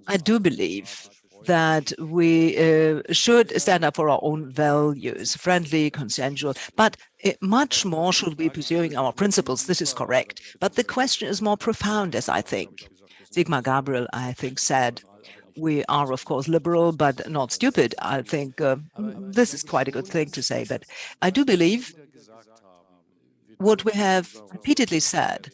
I do believe that we should stand up for our own values, friendly, consensual, but much more should be pursuing our principles. This is correct. But the question is more profound, as I think. Sigmar Gabriel, I think, said, we are, of course, liberal, but not stupid. I think this is quite a good thing to say, but I do believe what we have repeatedly said.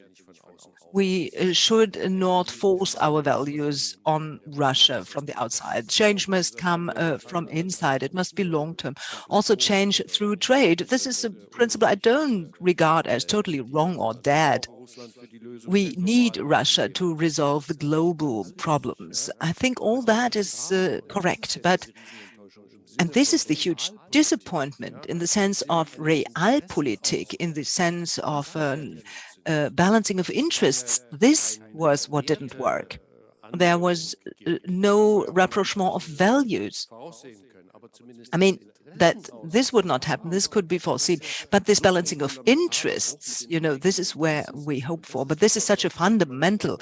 We should not force our values on Russia from the outside. Change must come from inside. It must be long-term. Also change through trade. This is a principle I don't regard as totally wrong or dead. We need Russia to resolve the global problems. I think all that is correct, and this is the huge disappointment in the sense of realpolitik, in the sense of balancing of interests. This was what didn't work. There was no rapprochement of values. I mean, that this would not happen, this could be foreseen, but this balancing of interests, this is where we hope for. But this is such a fundamental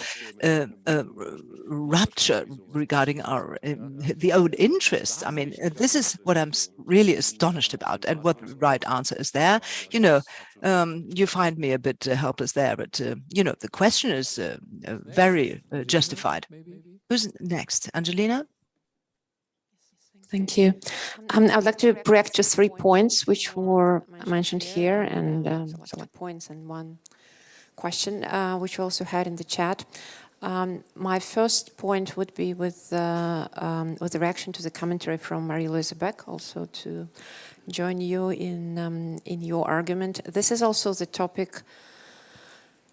rupture regarding our the own interests. I mean, this is what I'm really astonished about, and what the right answer is there. You find me a bit helpless there, but the question is very justified. Who's next? Angelina? Thank you. I would like to react to 3 points which were mentioned here, and 2 points and 1 question which we also had in the chat. My first point would be with the reaction to the commentary from Marie-Louise Beck, also to join you in your argument. This is also the topic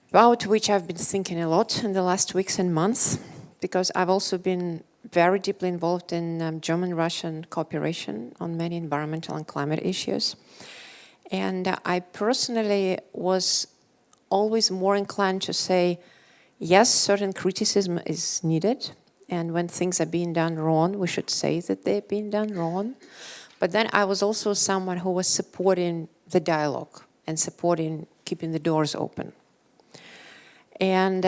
about which I've been thinking a lot in the last weeks and months, because I've also been very deeply involved in German-Russian cooperation on many environmental and climate issues. And I personally was always more inclined to say, yes, certain criticism is needed, and when things are being done wrong, we should say that they're being done wrong. But then I was also someone who was supporting the dialogue and supporting keeping the doors open. And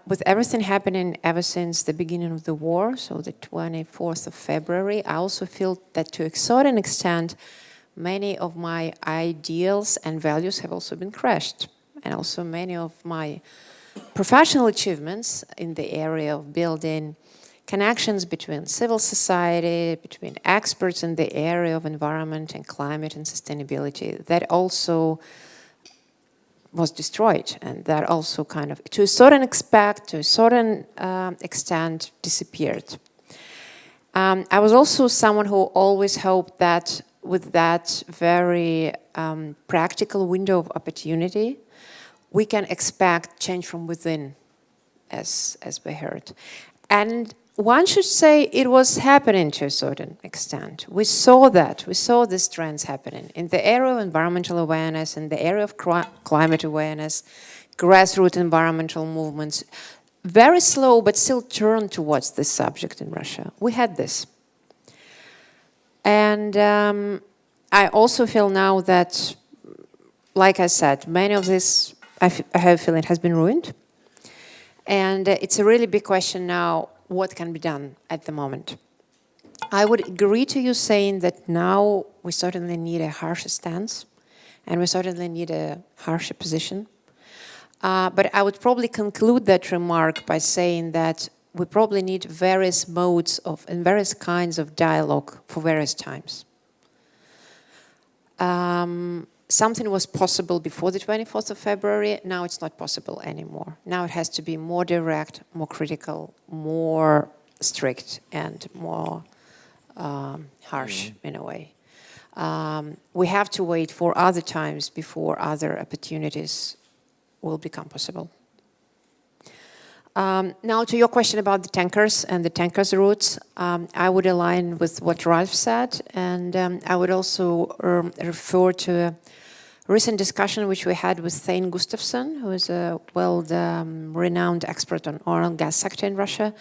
with everything happening ever since the beginning of the war, so the 24th of February, I also feel that to a certain extent, many of my ideals and values have also been crushed. And also many of my professional achievements in the area of building connections between civil society, between experts in the area of environment and climate and sustainability, that also was destroyed, and that also kind of, to a certain extent, disappeared. I was also someone who always hoped that with that very practical window of opportunity, we can expect change from within, as we heard. And one should say it was happening to a certain extent. We saw that. We saw these trends happening in the area of environmental awareness, in the area of climate awareness, grassroots environmental movements. Very slow, but still turned towards this subject in Russia. We had this. And I also feel now that, like I said, many of this, I have a feeling, has been ruined. And it's a really big question now, what can be done at the moment? I would agree to you saying that now we certainly need a harsher stance, and we certainly need a harsher position. But I would probably conclude that remark by saying that we probably need various modes of and various kinds of dialogue for various times. Something was possible before the 24th of February, now it's not possible anymore. Now it has to be more direct, more critical, more strict, and more harsh in a way. We have to wait for other times before other opportunities will become possible. Now to your question about the tankers and the tankers routes, I would align with what Ralph said, and I would also refer to a recent discussion which we had with Thane Gustafsson, who is a renowned expert on oil and gas sector in Russia.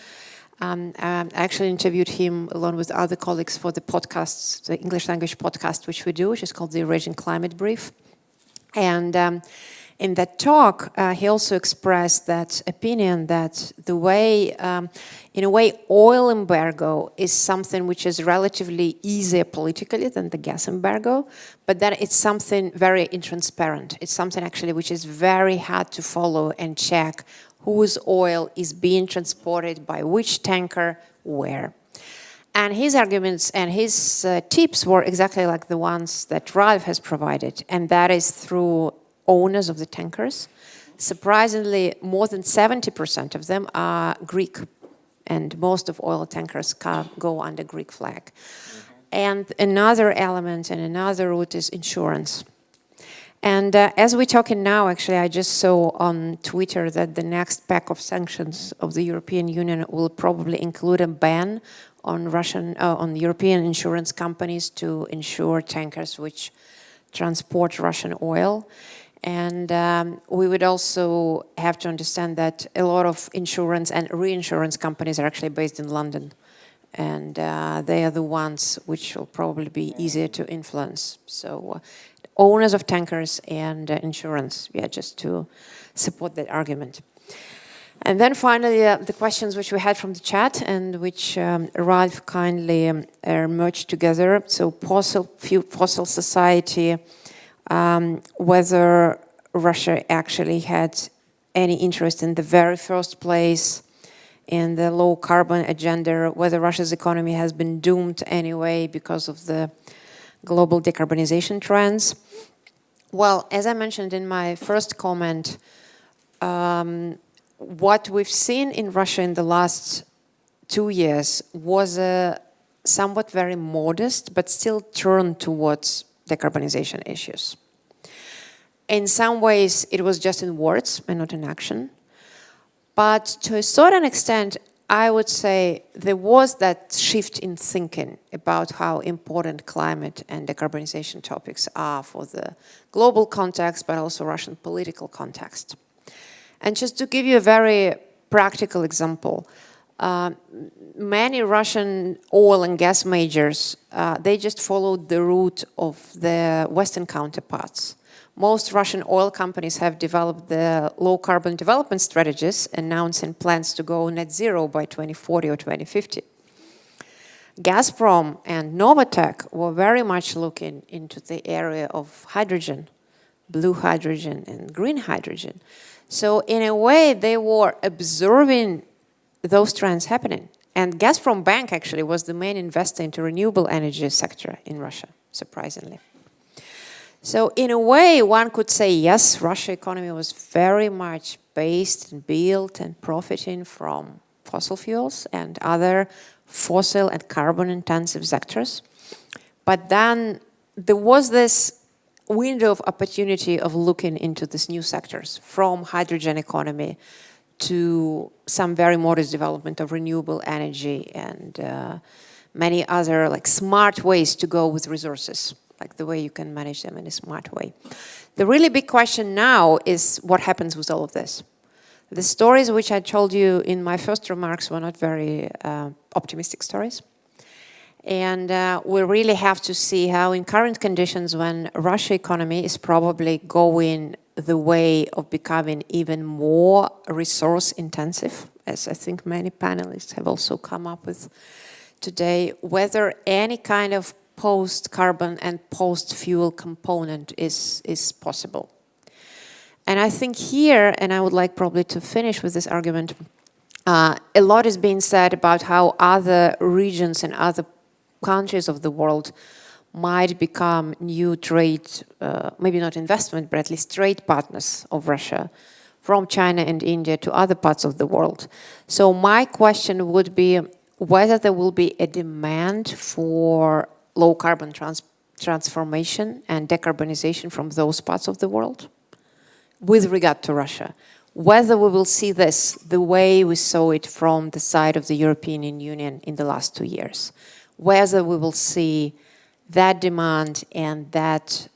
I actually interviewed him along with other colleagues for the podcasts, the English language podcast which we do, which is called the Eurasian Climate Brief. And in that talk, he also expressed that opinion that the way, in a way, oil embargo is something which is relatively easier politically than the gas embargo, but that it's something very intransparent. It's something actually which is very hard to follow and check whose oil is being transported by which tanker, where. And his arguments and his tips were exactly like the ones that Ralph has provided, and that is through owners of the tankers. Surprisingly, more than 70% of them are Greek, and most of oil tankers go under Greek flag. And another element and another route is insurance. And as we're talking now, actually, I just saw on Twitter that the next pack of sanctions of the European Union will probably include a ban on on European insurance companies to insure tankers which transport Russian oil. And we would also have to understand that a lot of insurance and reinsurance companies are actually based in London. And they are the ones which will probably be easier to influence. So owners of tankers and insurance, just to support that argument. And then finally, the questions which we had from the chat and which Ralph kindly merged together. So fossil society, whether Russia actually had any interest in the very first place in the low carbon agenda, whether Russia's economy has been doomed anyway because of the global decarbonization trends. Well, as I mentioned in my first comment, what we've seen in Russia in the last 2 years was a somewhat very modest, but still turned towards decarbonization issues. In some ways, it was just in words and not in action. But to a certain extent, I would say there was that shift in thinking about how important climate and decarbonization topics are for the global context, but also Russian political context. And just to give you a very practical example, many Russian oil and gas majors, they just followed the route of their Western counterparts. most Russian oil companies have developed the low-carbon development strategies, announcing plans to go net zero by 2040 or 2050. Gazprom and Novatek were very much looking into the area of hydrogen, blue hydrogen and green hydrogen. So in a way, they were observing those trends happening. And Gazprom Bank actually was the main investor into renewable energy sector in Russia, surprisingly. So in a way, one could say, yes, Russian economy was very much based and built and profiting from fossil fuels and other fossil and carbon-intensive sectors. But then there was this window of opportunity of looking into these new sectors, from hydrogen economy to some very modest development of renewable energy and many other like smart ways to go with resources, like the way you can manage them in a smart way. The really big question now is what happens with all of this. The stories which I told you in my first remarks were not very optimistic stories. And we really have to see how in current conditions when Russian economy is probably going the way of becoming even more resource intensive, as I think many panelists have also come up with today, whether any kind of post-carbon and post-fuel component is possible. And I think here, and I would like probably to finish with this argument, a lot is being said about how other regions and other countries of the world might become new trade, maybe not investment, but at least trade partners of Russia, from China and India to other parts of the world. So my question would be whether there will be a demand for low carbon transformation and decarbonization from those parts of the world with regard to Russia. Whether we will see this the way we saw it from the side of the European Union in the last 2 years. Whether we will see that demand and that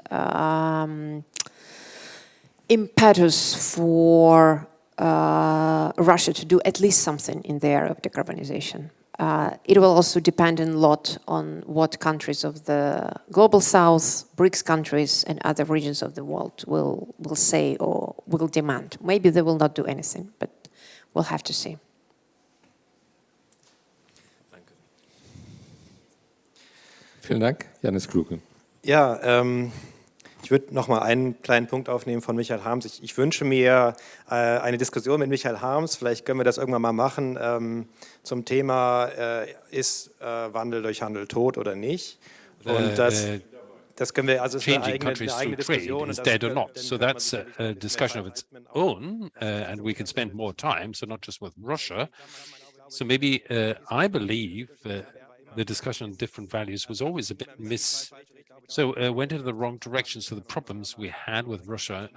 impetus for Russia to do at least something in the area of decarbonization. It will also depend a lot on what countries of the global south, BRICS countries and other regions of the world will say or will demand. Maybe they will not do anything, but we'll have to see. Vielen Dank, Janis Kluge. Ja, ich würde noch mal einen kleinen Punkt aufnehmen von Michael Harms. Ich wünsche mir eine Diskussion mit Michael Harms, vielleicht können wir das irgendwann mal machen, zum Thema, ist Wandel durch Handel tot oder nicht? Und das können wir, also es ist eine eigene Diskussion. Is dead or not. So that's a discussion of its own, and we can spend more time, so not just with Russia. So maybe I believe the discussion on different values was always a bit went in the wrong direction. So the problems we had with Russia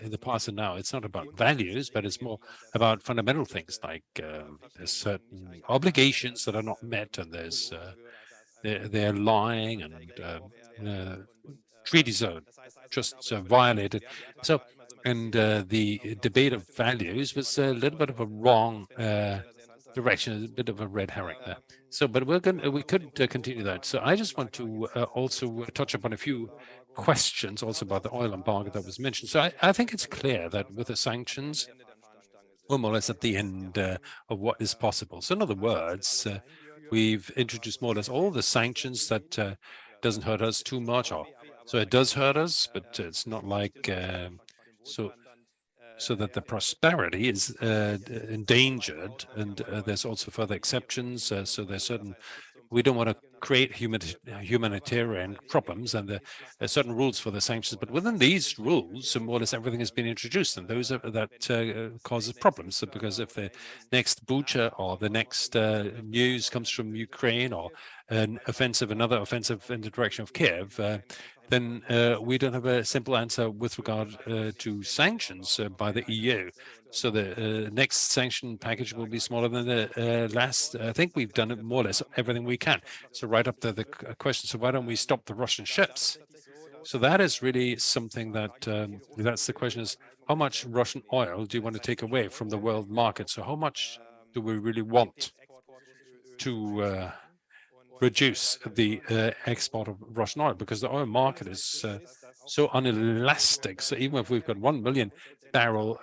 in the past and now, it's not about values, but it's more about fundamental things like there's certain obligations that are not met, and there's they're lying, and treaties are just violated. So, and the debate of values was a little bit of a wrong direction, a bit of a red herring there. So, but we could continue that. So I just want to also touch upon a few questions also about the oil embargo that was mentioned. So I think it's clear that with the sanctions, we're more or less at the end of what is possible. So in other words, we've introduced more or less all the sanctions that doesn't hurt us too much. So it does hurt us, but it's not like so that the prosperity is endangered, and there's also further exceptions. So there's certain, we don't want to create humanitarian problems, and there's certain rules for the sanctions. But within these rules, more or less everything has been introduced, and those causes problems. So because if the next Bucha or the next news comes from Ukraine, or another offensive in the direction of Kiev, then we don't have a simple answer with regard to sanctions by the EU. So the next sanction package will be smaller than the last. I think we've done it more or less everything we can. So right up to the question, so why don't we stop the Russian ships? So that is really something that, that's the question is, how much Russian oil do you want to take away from the world market? So how much do we really want to reduce the export of Russian oil, because the oil market is so unelastic. So even if we've got 1 million barrel,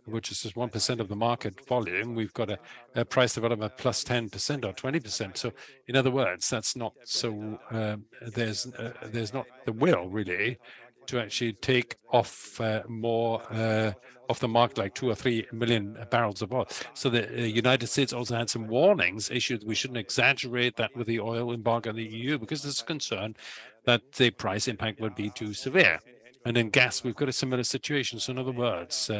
which is just 1% of the market volume, we've got a price development plus 10% or 20%. So in other words, that's not so, there's not the will really to actually take off more of the market, like 2 or 3 million barrels of oil. So the United States also had some warnings issued. We shouldn't exaggerate that with the oil embargo in the EU, because there's a concern that the price impact would be too severe. And in gas, we've got a similar situation. So in other words,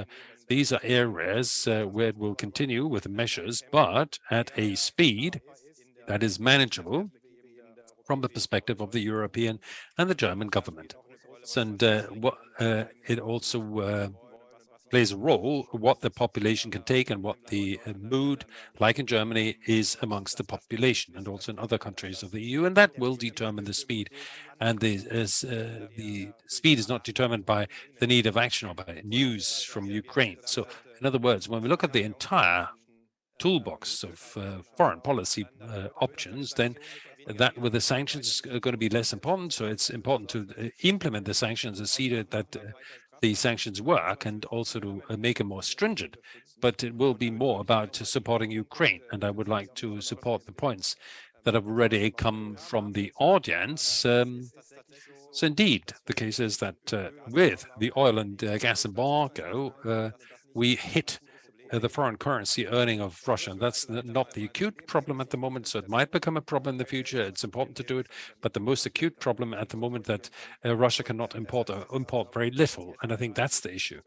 these are areas where it will continue with measures, but at a speed that is manageable from the perspective of the European and the German government. And it also plays a role what the population can take and what the mood, like in Germany, is amongst the population, and also in other countries of the EU, and that will determine the speed. And the speed is not determined by the need of action or by news from Ukraine. So in other words, when we look at the entire toolbox of foreign policy options, then that with the sanctions are going to be less important. So it's important to implement the sanctions and see that the sanctions work, and also to make them more stringent. But it will be more about supporting Ukraine. And I would like to support the points that have already come from the audience. So indeed, the case is that with the oil and gas embargo, we hit the foreign currency earning of Russia. And that's not the acute problem at the moment, so it might become a problem in the future. It's important to do it, but the most acute problem at the moment that Russia cannot import very little, and I think that's the issue.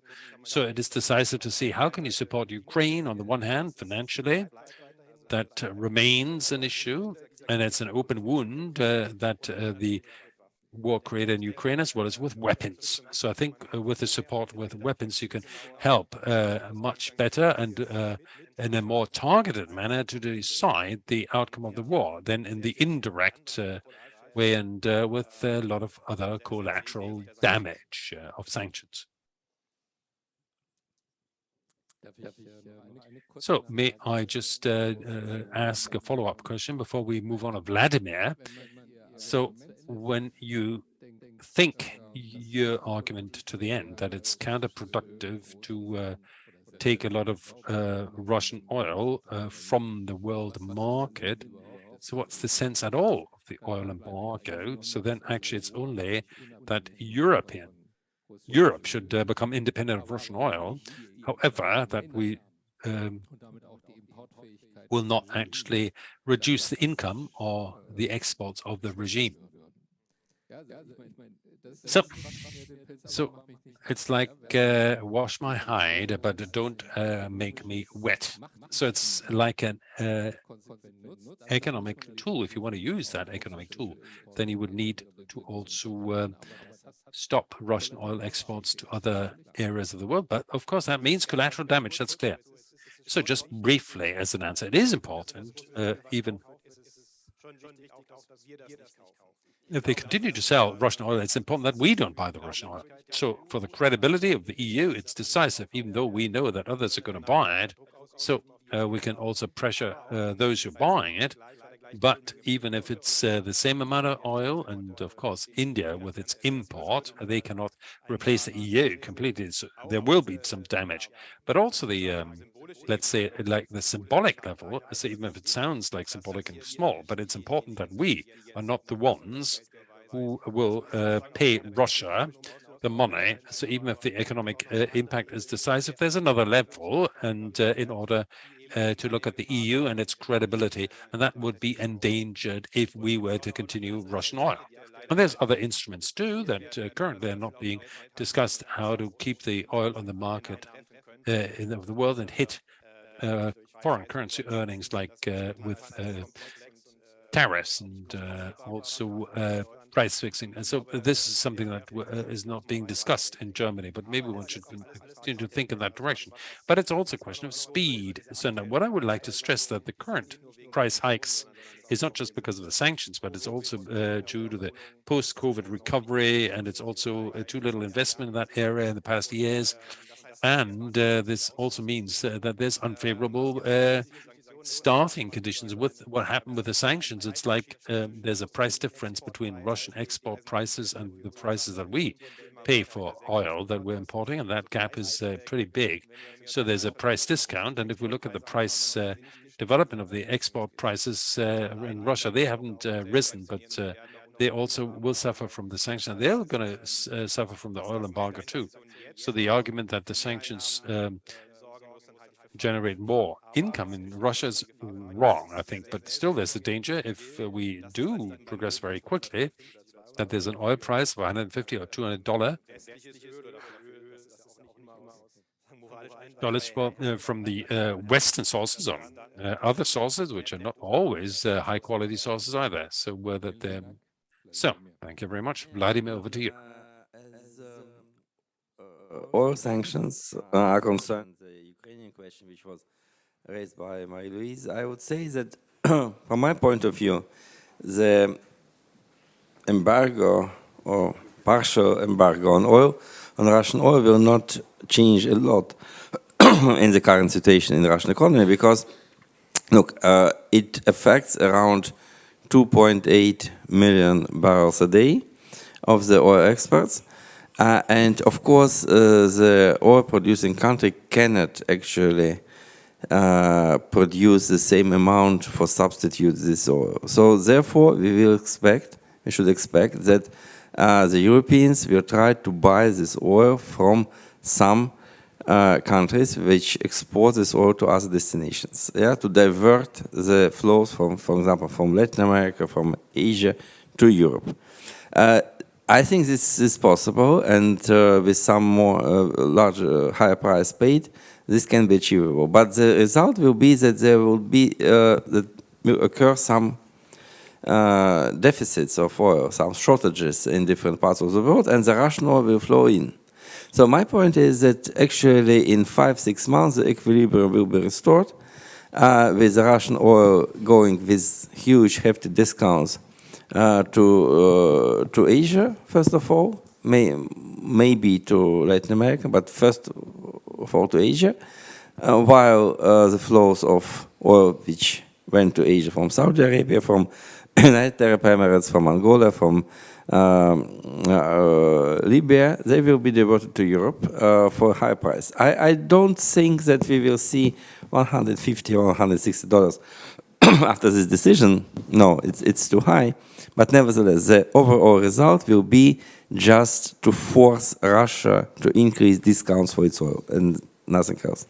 So it is decisive to see how can you support Ukraine on the one hand financially. That remains an issue, and it's an open wound that the war created in Ukraine, as well as with weapons. So I think with the support with weapons, you can help much better and in a more targeted manner to decide the outcome of the war than in the indirect way, and with a lot of other collateral damage of sanctions. So may I just ask a follow-up question before we move on to Vladimir? So when you think your argument to the end that it's counterproductive to take a lot of Russian oil from the world market, so what's the sense at all of the oil embargo? So then actually it's only that Europe should become independent of Russian oil. However, that we will not actually reduce the income or the exports of the regime. So it's like wash my hide, but don't make me wet. So it's like an economic tool. If you want to use that economic tool, then you would need to also stop Russian oil exports to other areas of the world. But of course, that means collateral damage. That's clear. So just briefly as an answer, it is important, even if they continue to sell Russian oil, it's important that we don't buy the Russian oil. So for the credibility of the EU, it's decisive, even though we know that others are going to buy it. So we can also pressure those who are buying it. But even if it's the same amount of oil, and of course, India with its import, they cannot replace the EU completely. So there will be some damage. But also the, let's say, like the symbolic level, so even if it sounds like symbolic and small, but it's important that we are not the ones who will pay Russia the money. So even if the economic impact is decisive, there's another level, and in order to look at the EU and its credibility, and that would be endangered if we were to continue Russian oil. And there's other instruments too that currently are not being discussed, how to keep the oil on the market in the world and hit foreign currency earnings, like with tariffs and also price fixing. And so this is something that is not being discussed in Germany, but maybe one should continue to think in that direction. But it's also a question of speed. So now what I would like to stress that the current price hikes is not just because of the sanctions, but it's also due to the post-COVID recovery, and it's also too little investment in that area in the past years. And this also means that there's unfavorable starting conditions with what happened with the sanctions. It's like there's a price difference between Russian export prices and the prices that we pay for oil that we're importing, and that gap is pretty big. So there's a price discount, and if we look at the price development of the export prices in Russia, they haven't risen, but they also will suffer from the sanctions. They're going to suffer from the oil embargo too. So the argument that the sanctions generate more income in Russia is wrong, I think. But still, there's the danger if we do progress very quickly that there's an oil price of $150 or $200 from the Western sources or other sources, which are not always high quality sources either. So thank you very much. Vladimir, over to you. Oil sanctions are concerned the Ukrainian question, which was raised by Marie-Louise. I would say that, from my point of view, the embargo or partial embargo on Russian oil will not change a lot in the current situation in the Russian economy because, look, it affects around 2.8 million barrels a day of the oil exports. And of course, the oil-producing country cannot actually produce the same amount for substitute this oil. So therefore, we should expect that the Europeans will try to buy this oil from some countries which export this oil to other destinations, to divert the flows from, for example, from Latin America, from Asia to Europe. I think this is possible, and with some more higher price paid, this can be achievable. But the result will be that there will occur some deficits of oil, some shortages in different parts of the world, and the Russian oil will flow in. So my point is that actually in 5-6 months the equilibrium will be restored, with the Russian oil going with huge, hefty discounts to Asia, first of all, maybe to Latin America, but first of all to Asia, while the flows of oil which went to Asia from Saudi Arabia, from United Arab Emirates, from Angola, from Libya, they will be diverted to Europe for a high price. I don't think that we will see $150 or $160 after this decision. No, it's too high. But nevertheless, the overall result will be just to force Russia to increase discounts for its oil and nothing else.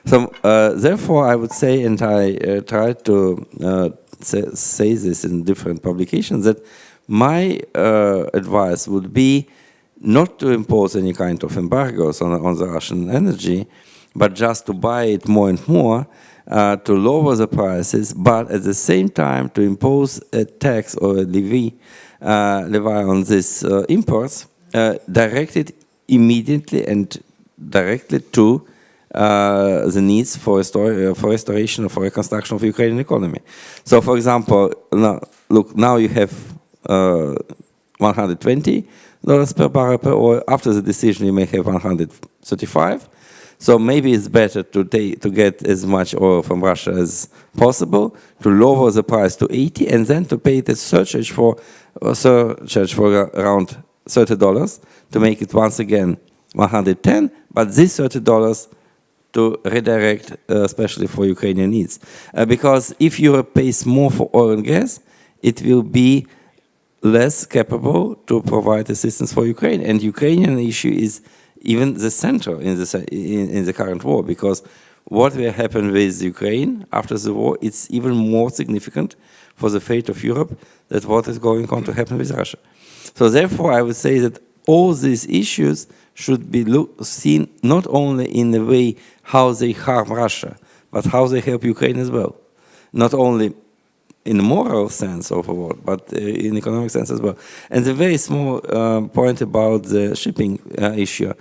So therefore, I would say, and I tried to say this in different publications, that my advice would be not to impose any kind of embargoes on the Russian energy, but just to buy it more and more, to lower the prices, but at the same time to impose a tax or a levy on these imports, directed immediately and directly to the needs for restoration or for reconstruction of the Ukrainian economy. So, for example, now you have $120 per barrel per oil. After the decision, you may have 135. So maybe it's better to get as much oil from Russia as possible, to lower the price to 80, and then to pay the surcharge for around $30 to make it once again 110. But this $30 to redirect, especially for Ukrainian needs, because if Europe pays more for oil and gas, it will be less capable to provide assistance for Ukraine. And Ukrainian issue is even the center in the current war, because what will happen with Ukraine after the war, it's even more significant for the fate of Europe than what is going on to happen with Russia. So therefore, I would say that all these issues should be seen not only in the way how they harm Russia, but how they help Ukraine as well. Not only in a moral sense of a word, but in economic sense as well. And the very small point about the shipping issue,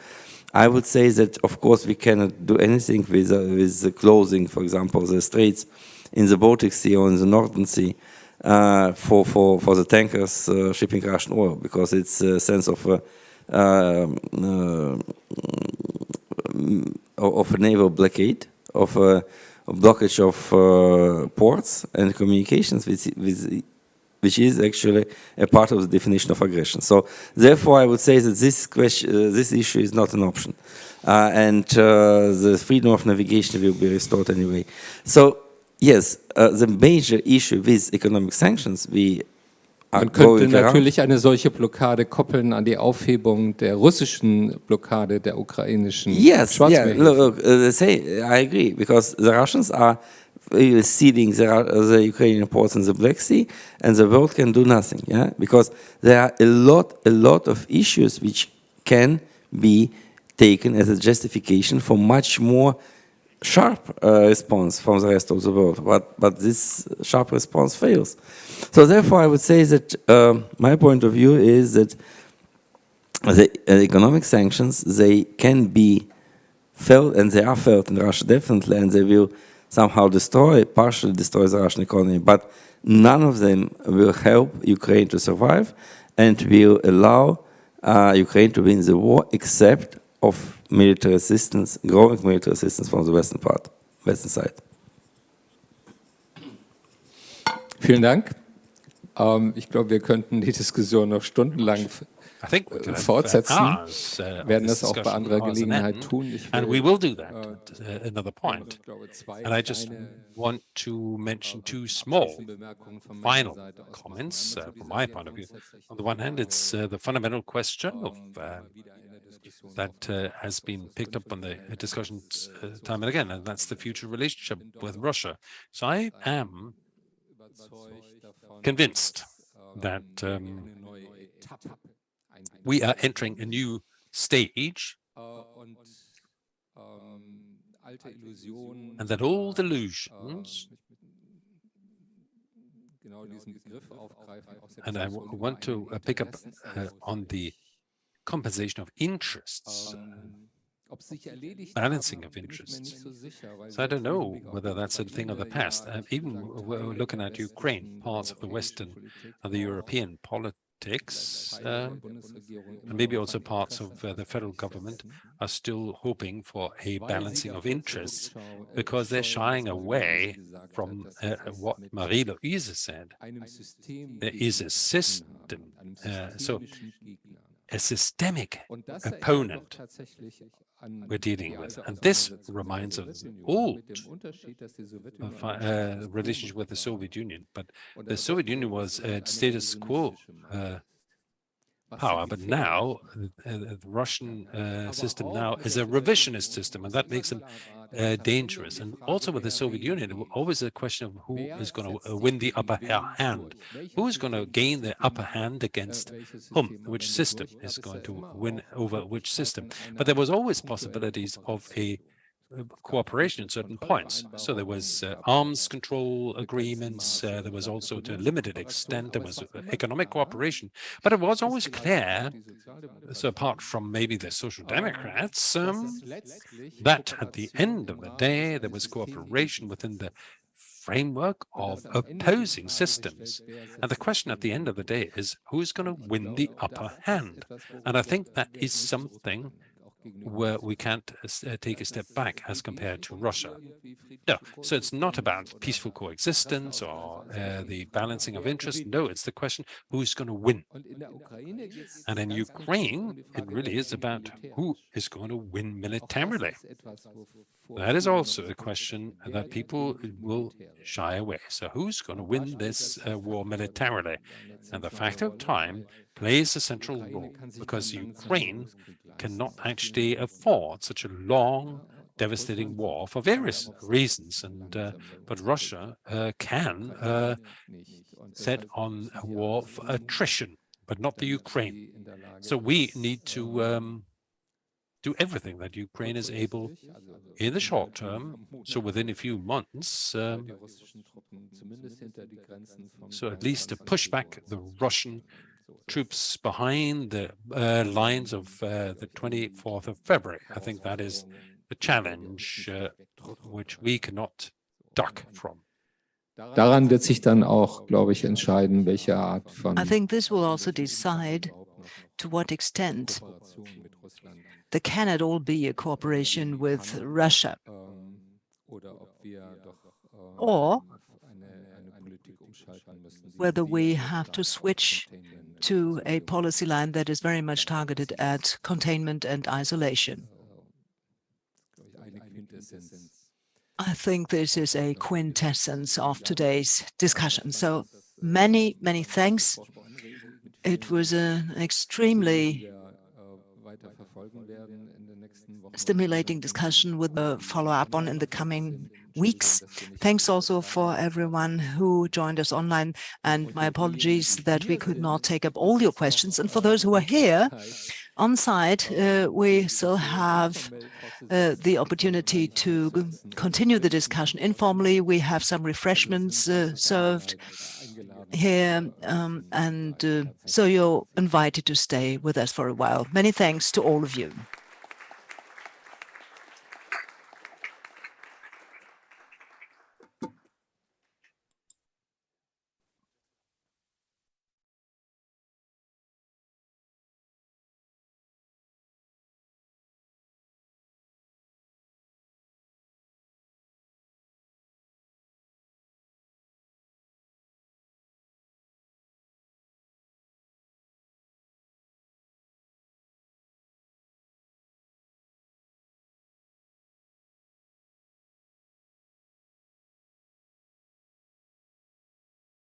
I would say that, of course, we cannot do anything with the closing, for example, the straits in the Baltic Sea or in the Northern Sea for the tankers shipping Russian oil, because it's a sense of a naval blockade, of blockage of ports and communications, which is actually a part of the definition of aggression. So therefore, I would say that this issue is not an option. And the freedom of navigation will be restored anyway. So yes, the major issue with economic sanctions, Man könnte natürlich eine solche Blockade koppeln an die Aufhebung der russischen Blockade der ukrainischen Schwarzmeerhäfen. Look, I agree, because the Russians are ceding the Ukrainian ports in the Black Sea, and the world can do nothing, yeah? Because there are a lot of issues which can be taken as a justification for much more sharp response from the rest of the world, but this sharp response fails. So therefore, I would say that my point of view is that the economic sanctions, they can be felt, and they are felt in Russia definitely, and they will somehow partially destroy the Russian economy, but none of them will help Ukraine to survive and will allow Ukraine to win the war, except of military assistance, growing military assistance from the western side. Vielen Dank. Ich glaube, wir könnten die Diskussion noch stundenlang fortsetzen. Werden das auch bei anderer Gelegenheit tun. And we will do that at another point. And I just want to mention two small final comments from my point of view. On the one hand, it's the fundamental question of that has been picked up on the discussions time and again, and that's the future relationship with Russia. So I am convinced that we are entering a new stage, and that old illusions, and I want to pick up on the compensation of interests, balancing of interests. So I don't know whether that's a thing of the past. Even we're looking at Ukraine, parts of the Western and the European politics, and maybe also parts of the federal government are still hoping for a balancing of interests, because they're shying away from what Marie-Louise said. There is a system, so a systemic opponent we're dealing with. And this reminds us old relationship with the Soviet Union. But the Soviet Union was a status quo power, but now the Russian system now is a revisionist system, and that makes them dangerous. And also with the Soviet Union, it was always a question of who is going to win the upper hand. Who is going to gain the upper hand against whom? Which system is going to win over which system? But there was always possibilities of a cooperation at certain points. So there was arms control agreements, there was also to a limited extent, there was economic cooperation, but it was always clear, so apart from maybe the Social Democrats, that at the end of the day there was cooperation within the framework of opposing systems. And the question at the end of the day is, who's going to win the upper hand? And I think that is something where we can't take a step back as compared to Russia. No, so it's not about peaceful coexistence or the balancing of interests. No, it's the question, who's going to win? And in Ukraine, it really is about who is going to win militarily. That is also a question that people will shy away. So who's going to win this war militarily? And the factor of time plays a central role, because Ukraine cannot actually afford such a long, devastating war for various reasons. And but Russia can set on a war for attrition, but not the Ukraine. So we need to do everything that Ukraine is able in the short term, so within a few months, so at least to push back the Russian troops behind the lines of the 24th of February. I think that is the challenge which we cannot duck from. Daran wird sich dann auch, glaube ich, entscheiden, welche Art von... I think this will also decide to what extent there can at all be a cooperation with Russia. or whether we have to switch to a policy line that is very much targeted at containment and isolation. I think this is a quintessence of today's discussion. So many, many thanks. It was an extremely stimulating discussion with a follow-up on in the coming weeks. Thanks also for everyone who joined us online, and my apologies that we could not take up all your questions. And for those who are here on site, we still have the opportunity to continue the discussion informally. We have some refreshments served here, so you're invited to stay with us for a while. Many thanks to all of you.